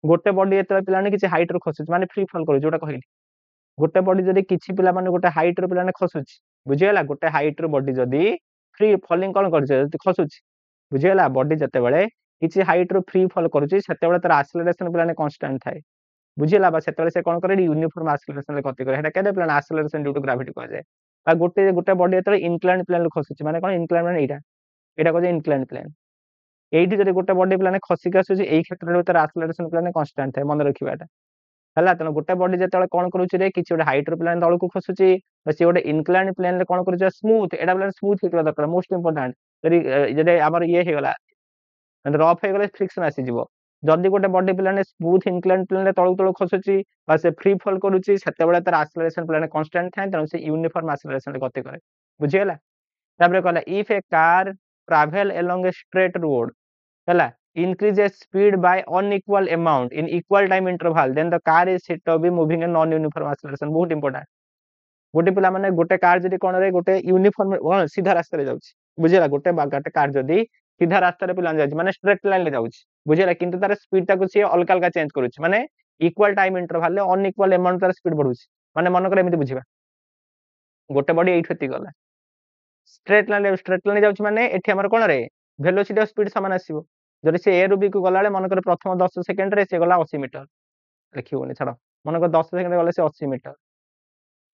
गोटे बॉडी जेतेବେଳେ ପିଲାମାନେ କିଛି ହାଇଟ୍ ରୁ ଖସୁଛି ମାନେ ଫ୍ରି ଫଲ୍ କରୁଛି ଯୋଉଟା କହିଲି ଗୋଟେ ବଡି ଯଦି କିଛି ପିଲାମାନେ ଗୋଟେ ହାଇଟ୍ ରୁ ପିଲାମାନେ ଖସୁଛି ବୁଝିଗଲା ଗୋଟେ ହାଇଟ୍ ରୁ ବଡି ଯଦି ଫ୍ରି ଫଲିଂ କଣ କରୁଛି ଯଦି ଖସୁଛି ବୁଝିଗଲା ବଡି ଯେତେବେଳେ କିଛି ହାଇଟ୍ ରୁ ଫ୍ରି ଫଲ୍ କରୁଛି ସେତେବେଳେ ତାର ଆକ୍ସିଲରେସନ ପିଲାମାନେ କନଷ୍ଟାଣ୍ଟ ଥାଏ ବୁଝିଲା ବା ସେତେବେଳେ ସେ କଣ କରେ ୟୁନିଫର୍ମ ଆକ୍ସିଲରେସନ ରେ ଗତି କରେ ସେଟା କେତେ ପିଲାମାନେ ଆକ୍ସିଲରେସନ ଡ୍ୟୁ ଟୁ ଗ୍ରାଭିଟି କୁହାଯାଏ ବା ଗୋଟେ ଗୋଟେ ବଡି ଯେତେବେଳେ ଇନକ୍ଲାଇନ୍ ପ୍ଲେନ୍ ରୁ ଖସୁଛି ମାନେ କଣ ଇନକ୍ଲାଇନ୍ ମାନେ ଏଇଟା ଏଇଟା କହୁଛି ଇନକ୍ଲାଇନ୍ ପ୍ଲେନ୍ ଏଇଠି ଯଦି ଗୋଟେ ବଡି ପିଲାମାନେ ଖସିକି ଆସୁଛି ଏଇ କ୍ଷେତ୍ରରେ ତାର ଆକ୍ସିଲରେସନ ପିଲାମାନେ କନଷ୍ଟାଣ୍ଟ ଥାଏ ମନେ ରଖିବା ଏଟା ହେଲା ତେଣୁ ଗୋଟେ ବଡି ଯେତେବେଳେ କଣ କରୁଛି ରେ କିଛି ଗୋଟେ ହାଇଟ୍ ରୁ ପ୍ଲେନ୍ ତଳକୁ ଖସୁଛି ସେ ଗୋଟେ ଇନକ୍ଲାଇନ୍ ପ୍ଲେନ୍ ରେ କଣ କରୁଛି ସ୍ମୁଥ ଏଟା ପିଲାମାନେ ସ୍ମୁଥ ହେଇଥିବା ଦରକାର ମୋଷ୍ଟ ଇମ୍ପୋର୍ଟାଣ୍ଟ ଯଦି ଆମର ଇଏ ହେଇଗଲା ରଫ୍ ହେଇଗଲେ ଫ୍ରିକ୍ସନ ଆସିଯିବ ଯଦି ଗୋଟେ ବଡି ପିଲାମାନେ ସ୍ମୁଥ ଇନକ୍ଲାଇନ୍ ପ୍ଲେନ୍ ରେ ତଳକୁ ତଳକୁ ଖସୁଛି ବା ସେ ଫ୍ରି ଫଲ୍ କରୁଛି ସେତେବେଳେ ତାର ଆକ୍ସିଲରେସନ ପିଲାମାନେ କନଷ୍ଟାଣ୍ଟ ଥାଏ ତେଣୁ ସେ ୟୁନିଫର୍ମ ଆକ୍ସିଲରେସନ ରେ ଗତି କରେ ବୁଝିଗଲା ତାପରେ କହିଲା if A car travel along a straight road ହେଲା increases speed by unequal amount in equal time interval then the car is said to be moving a non uniform acceleration बहुत important गोटे पिला माने गोटे कार जदी कोन रे गोटे uniform सीधा रास्ता रे जाउची बुझिला गोटे बागाटे कार जदी सीधा रास्ता रे पिला जाउची माने स्ट्रेट लाइन ले जाउची बुझिला किंतु तार स्पीड ता को से अलग अलग चेंज करूची माने इक्वल टाइम इंटरवल ले अनइक्वल अमाउंट तार स्पीड बढ़ुची माने मन करे एमिति बुझिबा गोटे बॉडी एठी एति गला स्ट्रेट लाइन जाउची माने एठी हमर कोन रे वेलोसिटी ऑफ स्पीड समान आसीबो जदि से ए रु बी को गला ले मन करे प्रथम 10 सेकंड रे से गला 80 मीटर लिखिबोनी छाड़ मन करे 10 सेकंड गले से 80 मीटर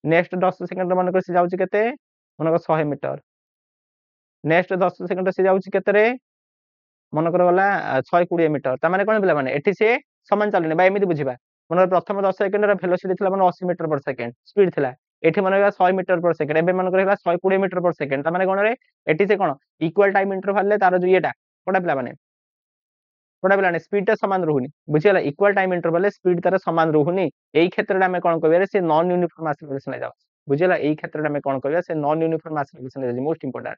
नेक्स्ट 10 सेकंड मन करे से जाउची केते मन करे 100 मीटर नेक्स्ट 10 सेकंड से जाउची केते रे मन करे गला 120 मीटर ता माने कोन पिला माने एठी से समान चलनी बा एमिति बुझिबा मन करे प्रथम 10 सेकंड रे वेलोसिटी थिला माने 80 मीटर पर सेकंड स्पीड थिला एठी मन करे 100 मीटर पर सेकंड एबे मन करे 120 मीटर पर सेकंड ता माने कोन रे एठी से कोन इक्वल टाइम इंटरवल ले तार जो येटा कोडा पिला माने कोडा पिला ने स्पीड ता समान रहउनी बुझिला इक्वल टाइम इंटरवल ले स्पीड तार समान रहउनी एई क्षेत्र रे हमें कोन कहबे रे से नॉन यूनिफॉर्म एक्सेलरेशन ले जाउ बुझिला एई क्षेत्र रे हमें कोन कहबे से नॉन यूनिफॉर्म एक्सेलरेशन ले जाउ मोस्ट इंपोर्टेंट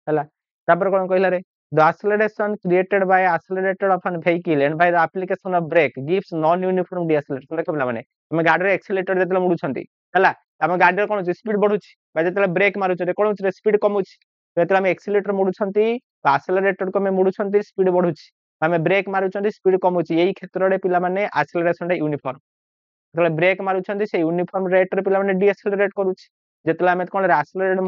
ହେଲା ତାପରେ କଣ କହିଲା ରେ the acceleration created by accelerator of an vehicle and by the application of brake gives non uniform deceleration ଦେଖ ପିଲା ମାନେ ଆମେ ଗାଡି ରେ accelerator ଯେତେବେଳେ ମୁଡୁଛନ୍ତି ହେଲା ଆମ ଗାଡି ର କଣ ସ୍ପିଡ ବଢୁଛି ବା ଯେତେବେଳେ ବ୍ରେକ୍ ମାରୁଛନ୍ତି କଣ ହଉଛି ସ୍ପିଡ କମୁଛି ଯେତେବେଳେ ଆମେ accelerator ମୁଡୁଛନ୍ତି ବା accelerator କୁ ଆମେ ମୁଡୁଛନ୍ତି ସ୍ପିଡ ବଢୁଛି ଆମେ ବ୍ରେକ୍ ମାରୁଛନ୍ତି ସ୍ପିଡ କମୁଛି ଏଇ କ୍ଷେତ୍ରରେ ପିଲା ମାନେ acceleration ଟା ୟୁନିଫର୍ମ ଯେତେବେଳେ ବ୍ରେକ୍ ମାରୁଛନ୍ତି ସେ ୟୁନିଫର୍ମ ରେଟ୍ ରେ ପିଲା ମାନେ ଡିଏକ୍ସେଲରେଟ୍ କରୁଛି ଯେତେବେଳେ ଆମେ କଣ ଆକ୍ସେଲରେଟ୍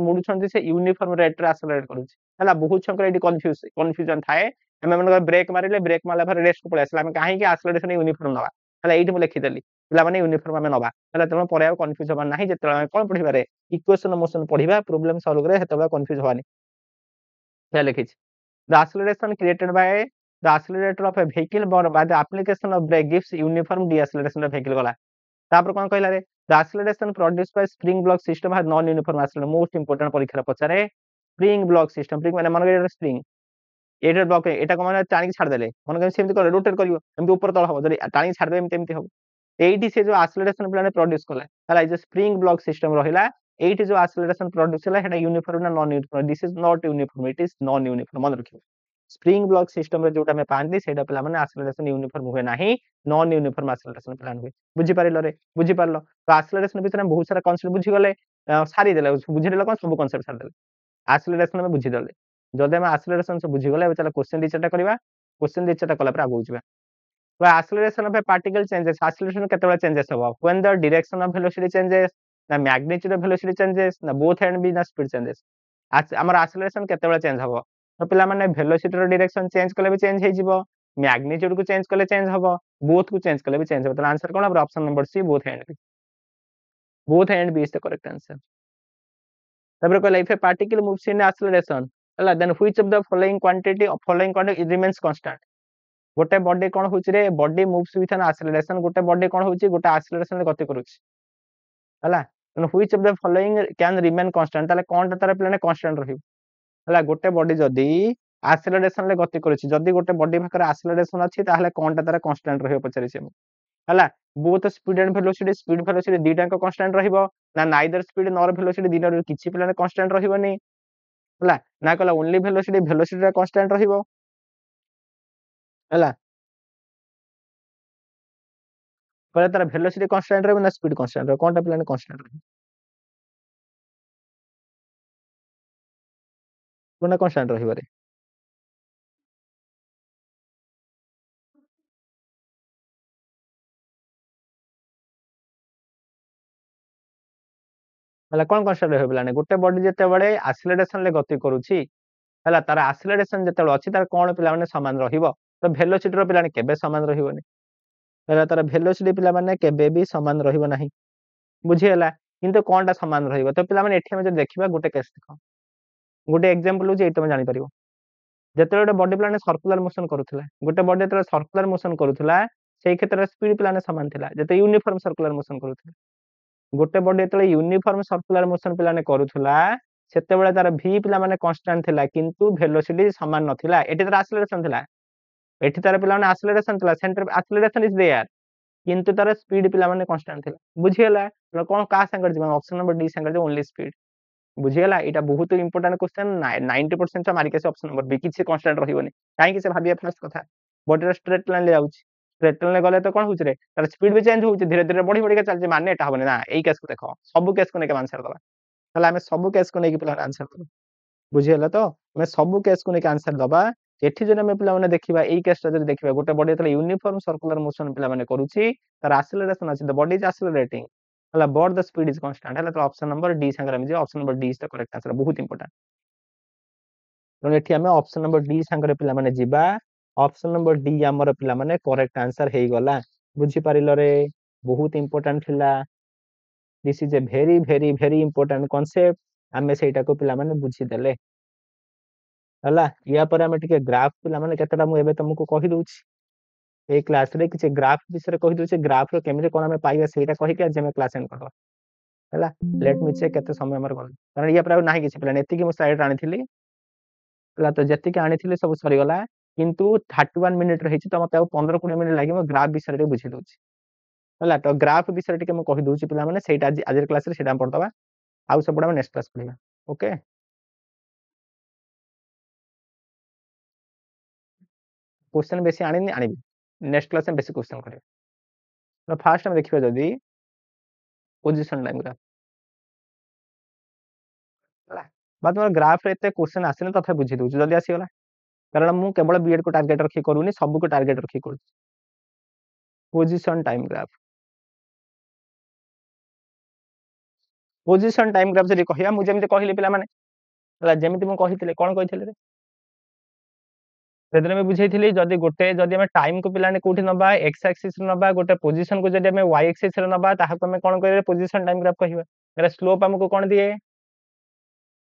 ମୁଡୁଛନ୍ତି ସେ ୟୁନିଫର୍ମ ରେଟ୍ ରେ ଆକ୍ସେଲରେଟ୍ କରୁଛି ହେଲା ବହୁତ ଛଙ୍କର ଏଠି କନଫ୍ୟୁଜନ ଥାଏ ଆମେ ମାନେ ବ୍ରେକ୍ ମାରିଲେ ବ୍ରେକ୍ ମାରିଲା ପରେ ରେଷ୍ଟ ପଳେଇ ଆସିଲା ଆମେ କାହିଁକି ଆକ୍ସେଲରେସନ ୟୁନିଫର୍ମ ନବା ହେଲା ଏଇଠି ମୁଁ ଲେଖିଦେଲି ପିଲାମାନେ ୟୁନିଫର୍ମ ଆମେ ନବା ହେଲା ତେଣୁ ପରେ ଆଉ କନଫ୍ୟୁଜ ହବାର ନାହିଁ ଯେତେବେଳେ ଆମେ କଣ ପଢିବାରେ ଇକ୍ୱେସନ ମୋଶନ ପଢିବା ପ୍ରୋବ୍ଲେମ ସଲ୍ଭ କରିବା ସେତେବେଳେ କନଫ୍ୟୁଜ ହବାନି ହେଲା ଲେଖିଛି the acceleration created by the accelerator of a vehicle by the application of brake gives uniform deceleration of vehicle गला तापर कोन कहला रे the acceleration produced by spring block system has non uniform acceleration most important परीक्षा पचारे spring block system spring माने मन के spring एटा block एटा को माने टाणी छाड़ देले मन के सेमति कर रोटेट करियो एमति ऊपर तळ हबो जदी टाणी छाड़ दे एमति एमति हबो एइठी से जो एक्सेलरेशन प्लान प्रोड्यूस कला हला जे स्प्रिंग ब्लॉक सिस्टम रहिला एइठी जो एक्सेलरेशन प्रोड्यूस हला हेटा यूनिफॉर्म ना non uniform this is not uniform it is non uniform मन रखियो स्प्रिंग ब्लॉक सिस्टम रे जोटा में पांदी सेटा पिला माने एक्सेलरेशन यूनिफॉर्म हुए नाही नॉन यूनिफॉर्म एक्सेलरेशन प्लान हुए बुझी पारिलो रे बुझी पारलो तो एक्सेलरेशन भीतर बहुत सारा कांसेप्ट बुझी गले सारी देले बुझी देले कोन सब कांसेप्ट सारी देले एक्सेलरेशन में बुझी देले जदि हम एक्सेलरेशन से बुझी गले चला क्वेश्चन दी चारटा करबा क्वेश्चन दी चारटा कला पर आगो जिबा तो acceleration of a particle changes acceleration केतेबेला चेंजेस हबो when the direction of velocity changes ना magnitude of velocity changes ना both and be ना speed changes हमर acceleration केतेबेला चेंज हबो तो पिला माने velocity रो डायरेक्शन चेंज कले भी चेंज हे जिवो magnitude को चेंज कले चेंज हबो both को चेंज कले भी चेंज हबो तो आंसर कोन हबो option number C both and b is the correct answer तबरे कहला if a particle moves in acceleration हला then which of the following quantity remains constant गोटे बॉडी कोन होची रे body moves with an acceleration गोटे body कोन होची गोटे acceleration रे गति करूची हला know which of the following can remain constant ताले कोन तारे प्लेन कांस्टेंट रही हला गोटे बॉडी जदी एक्सेलरेशन रे गति करूची जदी गोटे बॉडी भाकर एक्सेलरेशन अछि ताहले कोन तारे कांस्टेंट रहियो पचरी छै हला बोथ स्पीड एंड वेलोसिटी दीटा को कांस्टेंट रहिबो ना नाइदर स्पीड नॉर वेलोसिटी दीटा रो किछि प्लेन कांस्टेंट रहिबोनी हला ना कहला ओनली वेलोसिटी रे कांस्टेंट रहिबो हला कहले तार वेलोसिटी कांस्टेंट रहबो ना स्पीड कांस्टेंट रहबो कोनटा प्लेन कांस्टेंट रहबो कोनटा कांस्टेंट रहबो रे ହେଲା କଣ କନଷ୍ଟାଣ୍ଟ ରହିବ ପିଲାମାନେ ଗୋଟେ ବଡି ଯେତେବେଳେ ଆକ୍ସିଲରେସନ ରେ ଗତି କରୁଛି ହେଲା ତାର ଆକ୍ସିଲରେସନ ଯେତେବେଳେ ଅଛି ତାର କଣ ପିଲାମାନେ ସମାନ ରହିବ ତ ଭେଲୋସିଟି ର ପିଲାମାନେ କେବେ ସମାନ ରହିବନି ହେଲା ତାର ଭେଲୋସିଟି ପିଲାମାନେ କେବେ ବି ସମାନ ରହିବ ନାହିଁ ବୁଝିହେଲା କିନ୍ତୁ କଣଟା ସମାନ ରହିବ ତ ପିଲାମାନେ ଏଠି ଆମେ ଯଦି ଦେଖିବା ଗୋଟେ କେସ୍ ଦେଖ ଗୋଟେ ଏକ୍ସାମ୍ପଲ ହଉଛି ଏଇ ତମେ ଜାଣିପାରିବ ଯେତେବେଳେ ଗୋଟେ ବଡି ପିଲାମାନେ ସର୍କୁଲାର ମୋସନ କରୁଥିଲା ଗୋଟେ ବଡି ଯେତେବେଳେ ସର୍କୁଲାର ମୋସନ କରୁଥିଲା ସେଇ କ୍ଷେତ୍ରରେ ସ୍ପିଡ ପିଲାମାନେ ସମାନ ଥିଲା ଯେତେ ୟୁନିଫର୍ମ ସର୍କୁଲାର ମୋସନ କରୁଥିଲା ଗୋଟେ ବଡି ଯେତେବେଳେ ୟୁନିଫର୍ମ ସର୍କୁଲାର ମୋସନ ପିଲାମାନେ କରୁଥିଲା ସେତେବେଳେ ତାର ଭି ପିଲାମାନେ କନଷ୍ଟାଣ୍ଟ ଥିଲା କିନ୍ତୁ ଭେଲୋସିଟି ସମାନ ନଥିଲା ଏଠି ତାର ଆକ୍ସିଲରେସନ ଥିଲା ଏଠି ତାର ପିଲାମାନେ ଆକ୍ସିଲରେସନ ଥିଲା ସେଣ୍ଟର ଆକ୍ସିଲରେସନ ଇଜ ଦେୟାର କିନ୍ତୁ ତାର ସ୍ପିଡ ପିଲାମାନେ କନଷ୍ଟାଣ୍ଟ ଥିଲା ବୁଝିହେଲା କଣ କାହା ସାଙ୍ଗରେ ଯିବା ଅପସନ ନମ୍ବର ଡି ସାଙ୍ଗରେ ଓନ୍ଲି ସ୍ପିଡ ବୁଝିହେଲା ଏଇଟା ବହୁତ ଇମ୍पोର୍ଟାଣ୍ଟ क्वेश्चन 90% ଛୁଆ ମାରିକି ଆସି ଅପସନ ନମ୍ବର ବି କିଛି କନଷ୍ଟାଣ୍ଟ ରହିବନି କାହିଁକି ସେ ଭାବିବା ଫାର୍ଷ୍ଟ କଥା ବଡିର ଷ୍ଟ୍ରେଟ ଲାଇନ ରେ ଯାଉଛି ଷ୍ଟ୍ରେଟ ଲାଇନ ରେ ଗଲେ ତ କଣ ହଉଛି ରେ ତାର ସ୍ପିଡ ବି ଚେଞ୍ଜ ହଉଛି ଧୀରେ ଧୀରେ ବଢି ବଢିକା ଚାଲିଛି ମାନେ ଏଟା ହବନି ନା ଏଇ କେସକୁ ଦେଖ ସବୁ କେସକୁ ନେଇକି ଆନ୍ସର ଦବା ତାହେଲେ ଆମେ ସବୁ କେସକୁ ନେଇକି ପିଲା ଆନ୍ସର ଦବା ବୁଝିହେଲା ତ ଆମେ ସବୁ କେସକୁ ନେଇକି ଆନ୍ସର ଦବା ଏଠି ଯଦି ଆମେ ପିଲାମାନେ ଦେଖିବା ଏଇ କେସଟା ଯଦି ଦେଖିବା ଗୋଟେ ବଡି ଯେତେବେଳେ ୟୁନିଫର୍ମ ସର୍କୁଲାର ମୋସନ ପିଲାମାନେ କରୁଛି ତାର ଆକ୍ସିଲରେସନ ଅଛି ଦ ବଡି ଇଜ ଆକ୍ସିଲରେଟିଂ ହେଲା ବଟ ଦ ସ୍ପିड ଇଜ କନଷ୍ଟାଣ୍ଟ ହେଲା ତ ଅପସନ ନंबर डी ସାଙ୍ଗରେ ଆମେ ଯିବା option number D is the correct answer ବହୁତ इंपोर्टेंट ତେଣୁ ଏଠି ଆମେ ଅପସନ नंबर डी ସାଙ୍ଗରେ ପିଲାମାନେ ଯିବା ଅପସନ नंबर डी ଆମର ପିଲାମାନେ କରେକ୍ଟ आंसर ହେଇଗଲା ବୁଝି ପାରିଲ ରେ ବହୁତ इंपोर्टेंट ଥିଲା this is a very very very important concept ଆମେ ସେଇଟାକୁ ପିଲାମାନେ ବୁଝିଦେଲେ ହେଲା ୟା ପରେ ଆମେ ଟିକେ ଗ୍ରାଫ ପିଲାମାନେ କେତେଟା ମୁଁ ଏବେ ତମକୁ କହି ଦଉଛି এই କ୍ଲାସ ରେ କିଛି ଗ୍ରାଫ ବିଷୟରେ କହି ଦଉଛି ଗ୍ରାଫ ର କେମିତି କଣ ଆମେ ପାଇବା ସେଇଟା କହିକି ଆଜି ଆମେ କ୍ଲାସ ଏଣ୍ଡ କରିଦବା ହେଲା ଲେଟ୍ ମି ଚେକ୍ କେତେ ସମୟ ଆମର ଗଲା କାରଣ ୟା ପରେ ଆଉ ନାହିଁ କିଛି ପିଲାମାନେ ଏତିକି ମୁଁ ସ୍ଲାଇଡ୍ ଆଣିଥିଲି ହେଲା ତ ଯେତିକି ଆଣିଥିଲି ସବୁ ସରିଗଲା କିନ୍ତୁ 31 ମିନିଟ୍ ହେଇଛି ତ ମତେ ଆଉ 15-20 ମିନିଟ୍ ଲାଗିବ ଗ୍ରାଫ ବିଷୟରେ ଟିକେ ବୁଝେଇ ଦଉଛି ହେଲା ତ ଗ୍ରାଫ ବିଷୟରେ ଟିକେ ମୁଁ କହି ଦଉଛି ପିଲାମାନେ ସେଇଟା ଆଜିର କ୍ଲାସରେ ସେଇଟା ପଢିଦବା ଆଉ ସେପଟେ ଆମେ ନେକ୍ସଟ କ୍ଲାସ ପଢିବା ଓକେ क्वेश्चन बेसी आनिनी आनिबी नेक्स्ट क्लास में बेसी क्वेश्चन करिया तो फास्ट हम देखिबा जदी पोजीशन टाइम ग्राफ ହେଲା बाद में ग्राफ रे एते क्वेश्चन आसिने तथा बुझी दउछु जल्दी आसीगला कारण मु केवल बीएड को टारगेट रखी करूनी सब को टारगेट रखी करू पोजीशन टाइम ग्राफ जदी कहिया मु जेमिति कहिली पिला माने होला जेमिति मु कहितले कोन कहितले रे सेदिन में बुझेइथिली जदी गोटे जदी हम टाइम को पिलाने कोठी नबा एक्स एक्सिस नबा गोटे पोजीशन को जदी हम वाई एक्सिस रे नबा ताहा को हम कोन कहिरे पोजीशन टाइम ग्राफ कहिबा एरा स्लोप हमको कोन दिए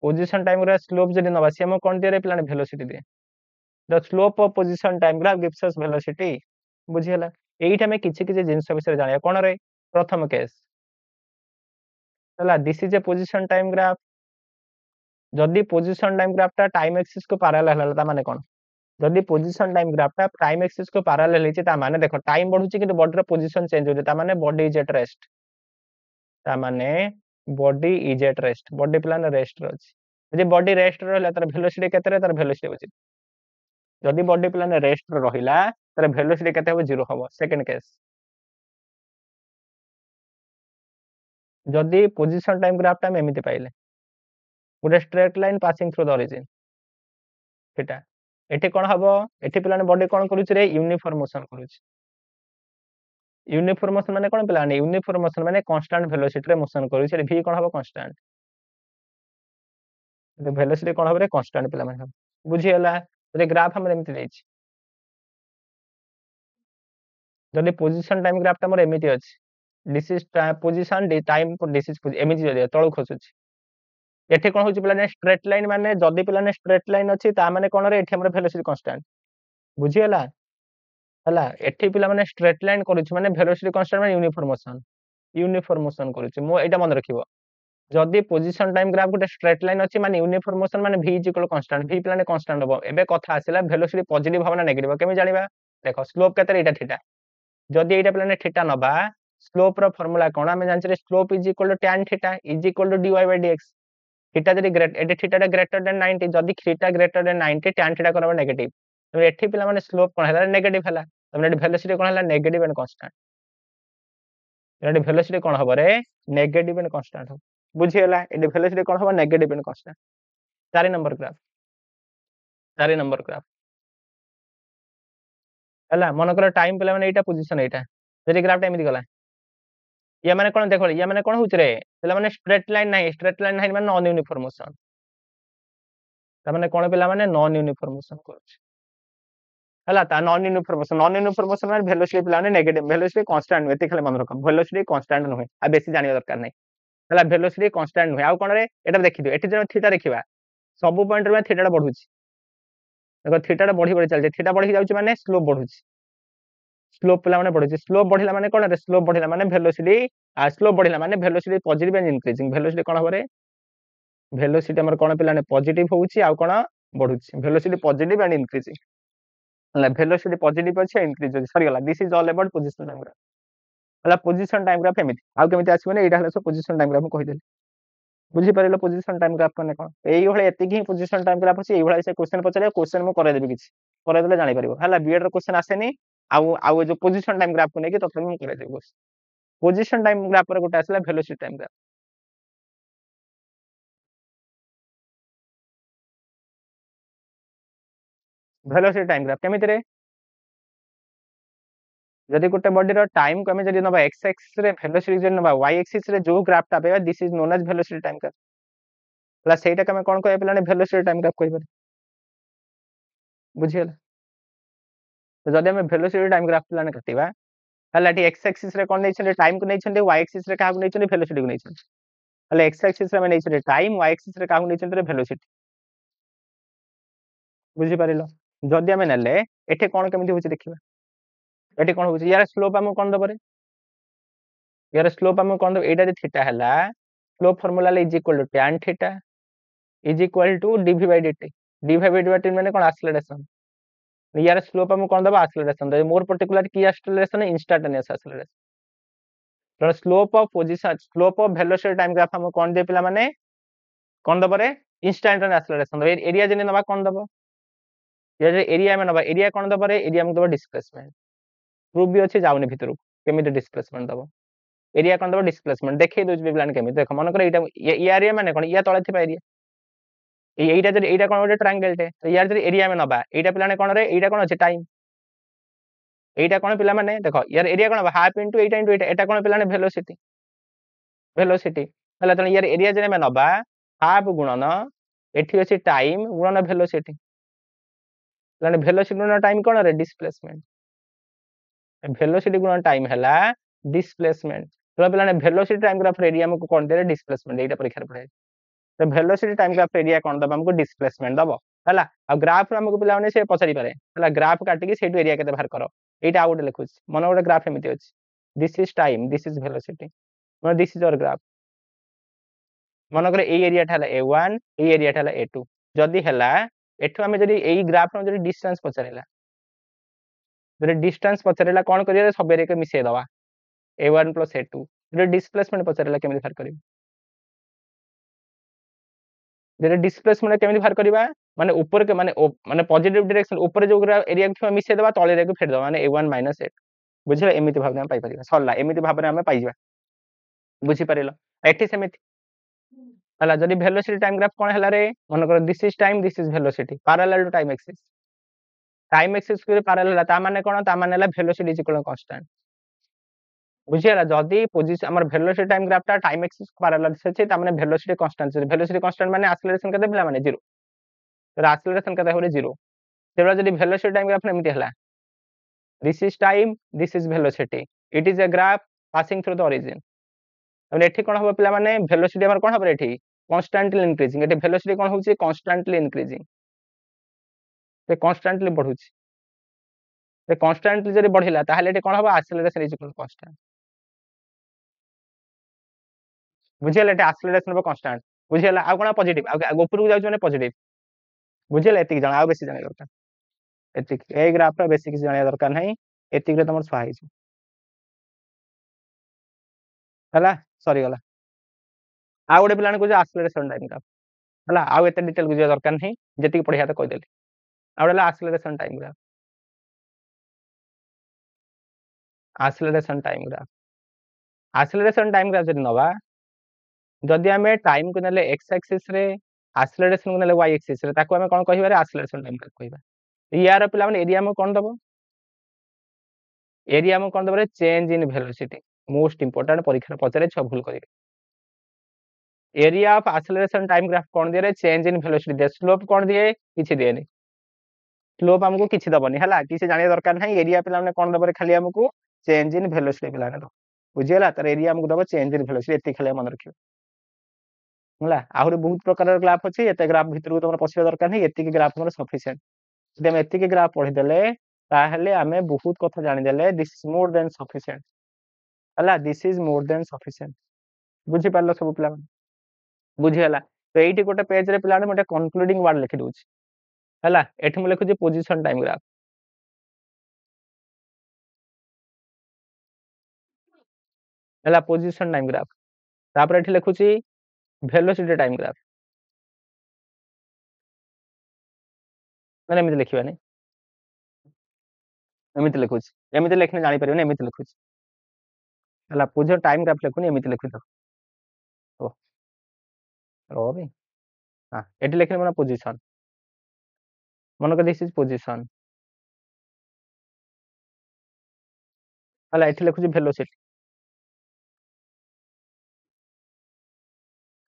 पोजीशन टाइम ग्राफ स्लोप जदी नबा से हम कोन दिए रे पिलाने वेलोसिटी दिए the slope of position time graph gives us velocity बुझियला एइटा में किछि किछि जिंस विषय जानिया कोन रे प्रथम केस हला this is a position time graph जदी पोजीशन टाइम ग्राफ ता टाइम एक्सिस को पैरेलल हला ता माने कोन जदी पोजीशन टाइम ग्राफ ता टाइम एक्सिस को पैरेलल हेछि ता माने देखो टाइम बढ़ुछि कि बॉडी रो पोजीशन चेंज होछि ता माने बॉडी इज एट रेस्ट ता माने body is at rest body प्लान रेस्ट रो अछि जदी बॉडी रेस्ट रहला तार वेलोसिटी केते रे तार वेलोसिटी होछि जदी बॉडी प्लान रेस्ट रहिला तार वेलोसिटी केते हो 0 हबो सेकंड केस जदी पोजीशन टाइम ग्राफ ता हम एमिति पाइले गोटे straight line passing through the origin सेटा एठी कोन हबो एठी पिलाने बॉडी कोन करूछि रे यूनिफॉर्म मोशन करूछि यूनिफॉर्म मोशन माने कोन पिलाने यूनिफॉर्म मोशन माने कांस्टेंट वेलोसिटी रे मोशन करूछि v कोन हबो कांस्टेंट तो वेलोसिटी कोन हबो रे कांस्टेंट पिला माने बुझी हला रे ग्राफ हमर एमिति देछि जदी पोजीशन टाइम ग्राफ ता हमर एमिति अछि दिस इज पोजीशन डी टाइम दिस इज एमिति जदी तळु खसुछि एठी कोन होछि पिलाने स्ट्रेट लाइन माने जदी पिलाने स्ट्रेट लाइन अछि ता माने कोन रे एठी हमर वेलोसिटी कांस्टेंट बुझी हला हला एठी पिला माने स्ट्रेट लाइन करूछि माने वेलोसिटी कांस्टेंट माने यूनिफॉर्म मोशन करूछि मो एटा मन रखिबो जदी पोजीशन टाइम ग्राफ गोटे स्ट्रेट लाइन अछि माने यूनिफॉर्म मोशन माने v is equal constant v पिलाने कांस्टेंट हबो एबे कथा आसिला वेलोसिटी पॉजिटिव हबो ना नेगेटिव केमे जानिबा देखो स्लोप केते एटा थीटा जदी एटा पिलाने थीटा नबा स्लोप रो फार्मूला कोन हम जानछि slope is equal to tan theta is equal to dy by dx theta जदी ग्रेट एटा थीटा ग्रेटर देन 90 जदी theta greater than 90 tan theta करबो नेगेटिव तो एठी पिला माने स्लोप कोन हला नेगेटिव हला तमने वेलोसिटी कोन हला नेगेटिव एंड कांस्टेंट एटी वेलोसिटी कोन हबो रे नेगेटिव एंड कांस्टेंट हो बुझी हला एटी वेलोसिटी कोन हबो negative and constant 4 number graph हला मन कर टाइम पिला माने एटा पोजीशन एटा जदी ग्राफ टा एमिति गला या माने कोन देखो या माने कोन होउछ रे पिला माने स्ट्रेट लाइन नाही माने नॉन यूनिफॉर्म मोशन ता माने कोन पिला माने नॉन यूनिफॉर्म मोशन करूछ हला ता नॉन यूनिफॉर्म मोशन माने वेलोसिटी पिला माने नेगेटिव वेलोसिटी कांस्टेंट नुहे एति खाली मन रख वेलोसिटी कांस्टेंट नुहे आ बेसी जानि दरकार नै हला वेलोसिटी कांस्टेंट नुहे आ कोन रे एटा देखि दियो एठी जे थीटा देखिबा सब पॉइंट रे थीटा बढ़ुछ देखो थीटा बढ़ी बढ़ी चल जे थीटा बढ़ी जाउछ माने स्लोप बढ़ुछ स्लोप पिला माने बढ़ुछ स्लोप बढ़िला माने कोन रे स्लोप बढ़िला माने वेलोसिटी आ स्लोप बढ़िला माने velocity positive and increasing velocity कोन होबरे वेलोसिटी हमर कोन पिला ने पॉजिटिव होउची आ कोन बढ़ुछ वेलोसिटी पॉजिटिव एंड इंक्रीजिंग हला वेलोसिटी पॉजिटिव अछि इंक्रीज होछि सरी गला this is all about position time graph हला पोजीशन टाइम ग्राफ एमिति आ केमिति आसी माने एटा हला सो पोजीशन टाइम ग्राफ कहि देली बुझी परिलो पोजीशन टाइम ग्राफ कने कोन एई भळे एति की पोजीशन टाइम ग्राफ अछि एई भळे से क्वेश्चन पचले क्वेश्चन मु करे देबी किछि करे देले जानि परिबो हला बीएड रो क्वेश्चन आसेनी आउ जो पोजीशन टाइम ग्राफ को नेकी ततले मु करे देबो पोजीशन टाइम ग्राफ पर गोटे आसला velocity time graph velocity time graph केमिति रे जदि गोटे बॉडी रो टाइम को हमें जदि नबा x एक्सिस रे वेलोसिटी जदि नबा y एक्सिस रे जो ग्राफ ता पेबा this is known as velocity time graph हला सेटा के हमें कोन कहै पिलाने वेलोसिटी टाइम ग्राफ कहै पर बुझियला तो जदि हमें वेलोसिटी टाइम ग्राफ पिलाने कटिबा हला टी x एक्सिस रे कोन नै छले टाइम को नै छले y एक्सिस रे का को नै छले वेलोसिटी को नै छले हला x एक्सिस रे हमें नै छले टाइम y एक्सिस रे का को नै छले वेलोसिटी बुझी परिलो जदि हमें नेले एठे कोन केमिति होछि देखिबा एठे कोन होछि यार स्लोप हम कोन दबरे यार स्लोप हम कोन दब एटा जे थीटा हला slope formula is equal to tan theta is equal to dv by dt dv by dt माने कोन एक्सेलरेशन यार स्लोप हम कोन दबा एक्सेलरेशन दे मोर पर्टिकुलर की एक्सेलरेशन इंस्टेंटेनियस एक्सेलरेशन तो slope of position slope of velocity time graph हम कोन दे पिला माने कोन दबरे instantaneous acceleration दे area जने नबा कोन दबो ये जे एरिया में नबा एरिया कोन दबरे एरिया में दबा डिस्प्लेसमेंट प्रूफ भी अछि जाउनी भितरु केमिति डिस्प्लेसमेंट दबो एरिया कोन दबो डिस्प्लेसमेंट देखै दोज भी प्लान केमिति देखो मन कर एटा ये एरिया माने कोन या तळे थिबा एरिया एटा जदि एटा कोन गोटे ट्रायंगल टे तो यार जदि एरिया में नबा एटा पिलाने कोन रे एटा कोन अछि टाइम एटा कोन पिला माने देखो यार एरिया कोन हाफ इनटू एटा एटा कोन पिलाने वेलोसिटी हला त यार एरिया जने में नबा हाफ गुणन एठी अछि टाइम गुणन वेलोसिटी लाने वेलोसिटी गुणन टाइम कोन रे डिस्प्लेसमेंट वेलोसिटी गुणन टाइम हला डिस्प्लेसमेंट तो पिलाने वेलोसिटी टाइम ग्राफ एरिया में कोन दे डिस्प्लेसमेंट एटा परीक्षा रे पढाई तो वेलोसिटी टाइम ग्राफ एरिया कोन दबा हमको डिस्प्लेसमेंट दबो हला आ ग्राफ हमको पिला माने से पछारी पारे हला ग्राफ काटी के सेटु एरिया केते बाहर करो एटा आउट लिखुछ मन गोटे ग्राफ एमिति अछि this is time this is velocity मन दिस इज आवर ग्राफ मन करे ए एरिया थाला a1 ए एरिया थाला a2 जदी हला एठु हमें जदी एई ग्राफ में जदी डिस्टेंस पछारेला जदी डिस्टेंस पछारेला कोन करिया सब एरिया के मिसे दवा a1 + a2 जदी डिस्प्लेसमेंट पछारेला केमिति बाहर करियो जदी डिस्प्लेसमेंट केमिति बाहर करबा माने ऊपर के माने पॉजिटिव डायरेक्शन ऊपर जो एरिया के मिसे दवा तळे एरिया के फेर दवा माने a1 - a2 बुझिला एमिति भाबने हम पाई परिबा सरला एमिति भाबने हम पाई जिबा बुझी परिलो एठी सेमिति हला जदी वेलोसिटी टाइम ग्राफ कोन हला रे मन कर this is time this is velocity parallel to time axis के पैरेलल ता माने कोन ता माने हला वेलोसिटी इज इक्वल कांस्टेंट बुझिला जदी पोजीशन हमर वेलोसिटी टाइम ग्राफ ता टाइम एक्सिस पैरेलल से छै ता माने वेलोसिटी कांस्टेंट माने एक्सेलरेशन कते पिला माने 0 तो एक्सेलरेशन कते होले 0 तेबा जदी वेलोसिटी टाइम ग्राफ एमिति हला this is time this is velocity it is a graph passing through the origin अब एठी कोन हो पिला माने वेलोसिटी हमर कोन हो एठी कांस्टेंटली इंक्रीजिंग एठी वेलोसिटी कोन होउची कांस्टेंटली इंक्रीजिंग ते कांस्टेंटली बढ़ुची ते कांस्टेंटली जदी बढ़िला ताहाले एठी कोन हो एक्सेलरेशन इज इक्वल कांस्टेंट बुझियला एठी एक्सेलरेशन हो कांस्टेंट बुझियला आ कोन पॉजिटिव आ ऊपर को जाउछ माने पॉजिटिव बुझियला एति जण आ बेसी जाने दरकार एति ए ग्राफ रा बेसी किछ जाने दरकार नै एति रे तमर सहाय छै हला सॉरी गला आ गोटे प्लान को एक्सेलरेशन टाइम ग्राफ हला आ एते डिटेल बुझिया दरकार नै जति पढिया त कहि देली आ गोटे एक्सेलरेशन टाइम ग्राफ जति नबा जदि हमें टाइम को नेले x एक्सिस रे एक्सेलरेशन को नेले y एक्सिस रे ताको हमें कोन कहिबा रे एक्सेलरेशन टाइम ग्राफ कहिबा यार पिला माने एरिया में कोन दबो एरिया में कोन दबो रे change in velocity most important परीक्षा पचारे छ भूल करिवे area of acceleration time graph कोन दिए रे change in velocity the slope कोन दिए किछि देनी स्लोप हमको किछि दबनी हला किछि जानिया दरकार नाही एरिया पिला ने कोन दबरे खाली हमको चेंज इन वेलोसिटी पिला ने दो बुझियला तर एरिया हमको दबो चेंज इन वेलोसिटी एति खाली मन रखियो हला आहुरी बहुत प्रकार ग्राफ अछि एते ग्राफ भितर को तमर पसिया दरकार नाही एति के ग्राफ हमर सफिशिएंट जदि हम एति के ग्राफ पढि देले ताहले हमें बहुत कथा जानि देले this is more than sufficient हला this is more than sufficient बुझि पारलो सब पिला बुझिगला तो एइठी गोटे पेज रे पिला मोटे कंक्लूडिंग वर्ड लिखि दउछि हला एठी मु लिखुछि पोजीशन टाइम ग्राफ हला पोजीशन टाइम ग्राफ तापर एठी लिखुछि वेलोसिटी टाइम ग्राफ माने एमिति लिखिबा नै एमिति लिखुछि एमिति लिखने जानि परिबो नै एमिति लिखुछि हला पोजीशन टाइम ग्राफ लिखुनि एमिति लिखु तो ओ रोबे हां एठी लिखने माने पोजीशन मन को दिस इज पोजीशन हला एठी लिखुछि वेलोसिटी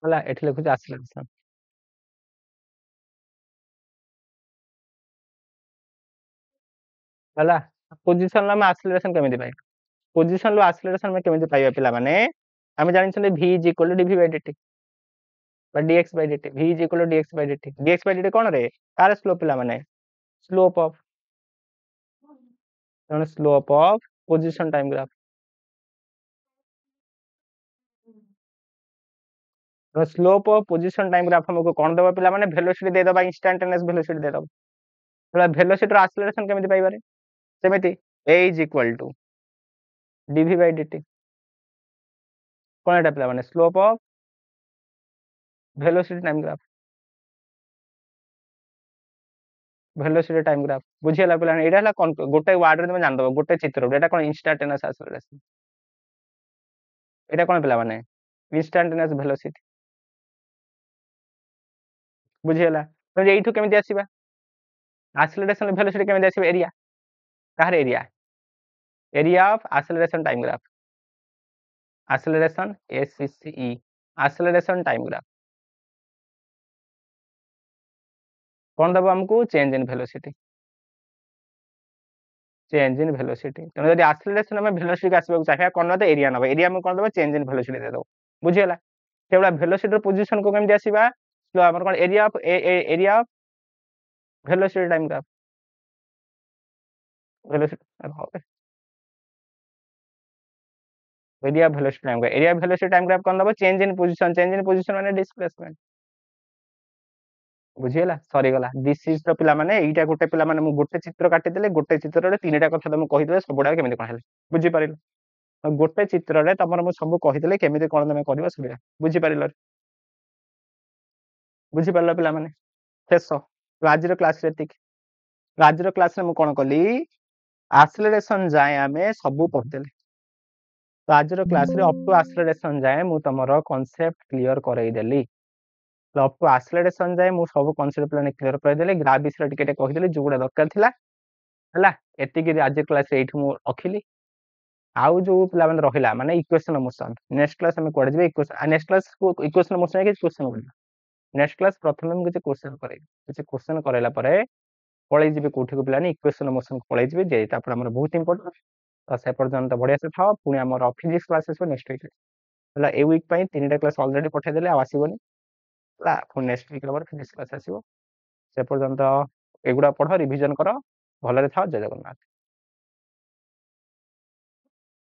हला एठी लिखुछि एक्सेलरेशन हला पोजीशन ला मैं एक्सेलरेशन केमिति पाइ पोजीशन लो एक्सेलरेशन में केमिति पाइबा पिला माने हम जानि छले v is equal to dv by dt बा dx by dt v is equal to dx by dt dx by dt कोन रे कार स्लोप पिला माने स्लोप ऑफ तने slope of position time graph तो slope of position time graph हमको कोन देबा पिला माने वेलोसिटी दे दबा इंस्टेंटेनियस वेलोसिटी दे दबा तो वेलोसिटी रो एक्सेलरेशन केमिति पाइबारे सेमिति a is equal to dv by dt कोन एटा पिला माने slope of velocity time graph velocity time graph बुझियला पिला एटा हला कोन गोटे वर्ड रे तुम जान दबो गोटे चित्र एटा कोन इंस्टेंटेनियस एक्सेलरेशन एटा कोन पिला माने इंस्टेंटेनियस वेलोसिटी बुझियला तो एइठु केमिति आसीबा एक्सेलरेशन वेलोसिटी केमिति आसीबा एरिया कहार area of acceleration time graph acceleration ACCE acceleration time graph कौन दबो हमको change in velocity change in velocity तो यदि एक्सेलरेशन में वेलोसिटी का आसीबा चाहिए कोन तो एरिया नबो एरिया में कोन दबो चेंज इन वेलोसिटी दे दो बुझियला केवला वेलोसिटी पोजीशन को केमिति आसीबा तो हमर कोन area of area of velocity time graph velocity area velocity time graph कोन दबो चेंज इन पोजीशन माने डिस्प्लेसमेंट बुझियला सॉरी गला दिस इज तो पिला माने एइटा गोटे पिला माने मु गोटे चित्र काटि देले गोटे चित्र रे तीनटा कथा तुम कहि देले सबडा केमिति कोन हेले बुझि पारिलो गोटे चित्र रे तमर मु सब कहि देले केमिति कोन तमे करबो सबडा बुझि पारिलो बुझि पारलो पिला माने शेष आज रो क्लास रे तिक आज रो क्लास रे मु कोन कली एक्सेलरेशन जाय हमें सब पढ देले तो आज रो क्लास रे अप टू एक्सेलरेशन जाय मु तमरो कांसेप्ट क्लियर करई देली अप टू एक्सेलरेशन जाय मु सब कांसेप्ट प्लान क्लियर कर देले ग्राफ विषय टिके कहि देले जोगुडा दरकार थिला हला एति कि आज क्लास रे एठु मु रखिली आउ जो पिला मन रहिला माने इक्वेशन मोशन नेक्स्ट क्लास हम कोड जेबे इक्वेशन नेक्स्ट क्लास को इक्वेशन मोशन के क्वेश्चन बोल नेक्स्ट क्लास प्रथम हम कुछ क्वेश्चन करे कुछ क्वेश्चन करेला परे पळै जेबे कोठी को पिला ने इक्वेशन मोशन पळै जेबे जे तापर हमर बहुत इंपोर्टेंट तो से पर्यंत बढ़िया से था पुणी हमर फिजिक्स क्लासेस नेक्स्ट वीक हला ए वीक पई तीनटा क्लास ऑलरेडी पठै देले आ आसीबोनी हला पुणी नेक्स्ट वीक हमर फिजिक्स क्लास आसीबो से पर्यंत एगुडा पढ रिवीजन करो भलरे था जय जगन्नाथ।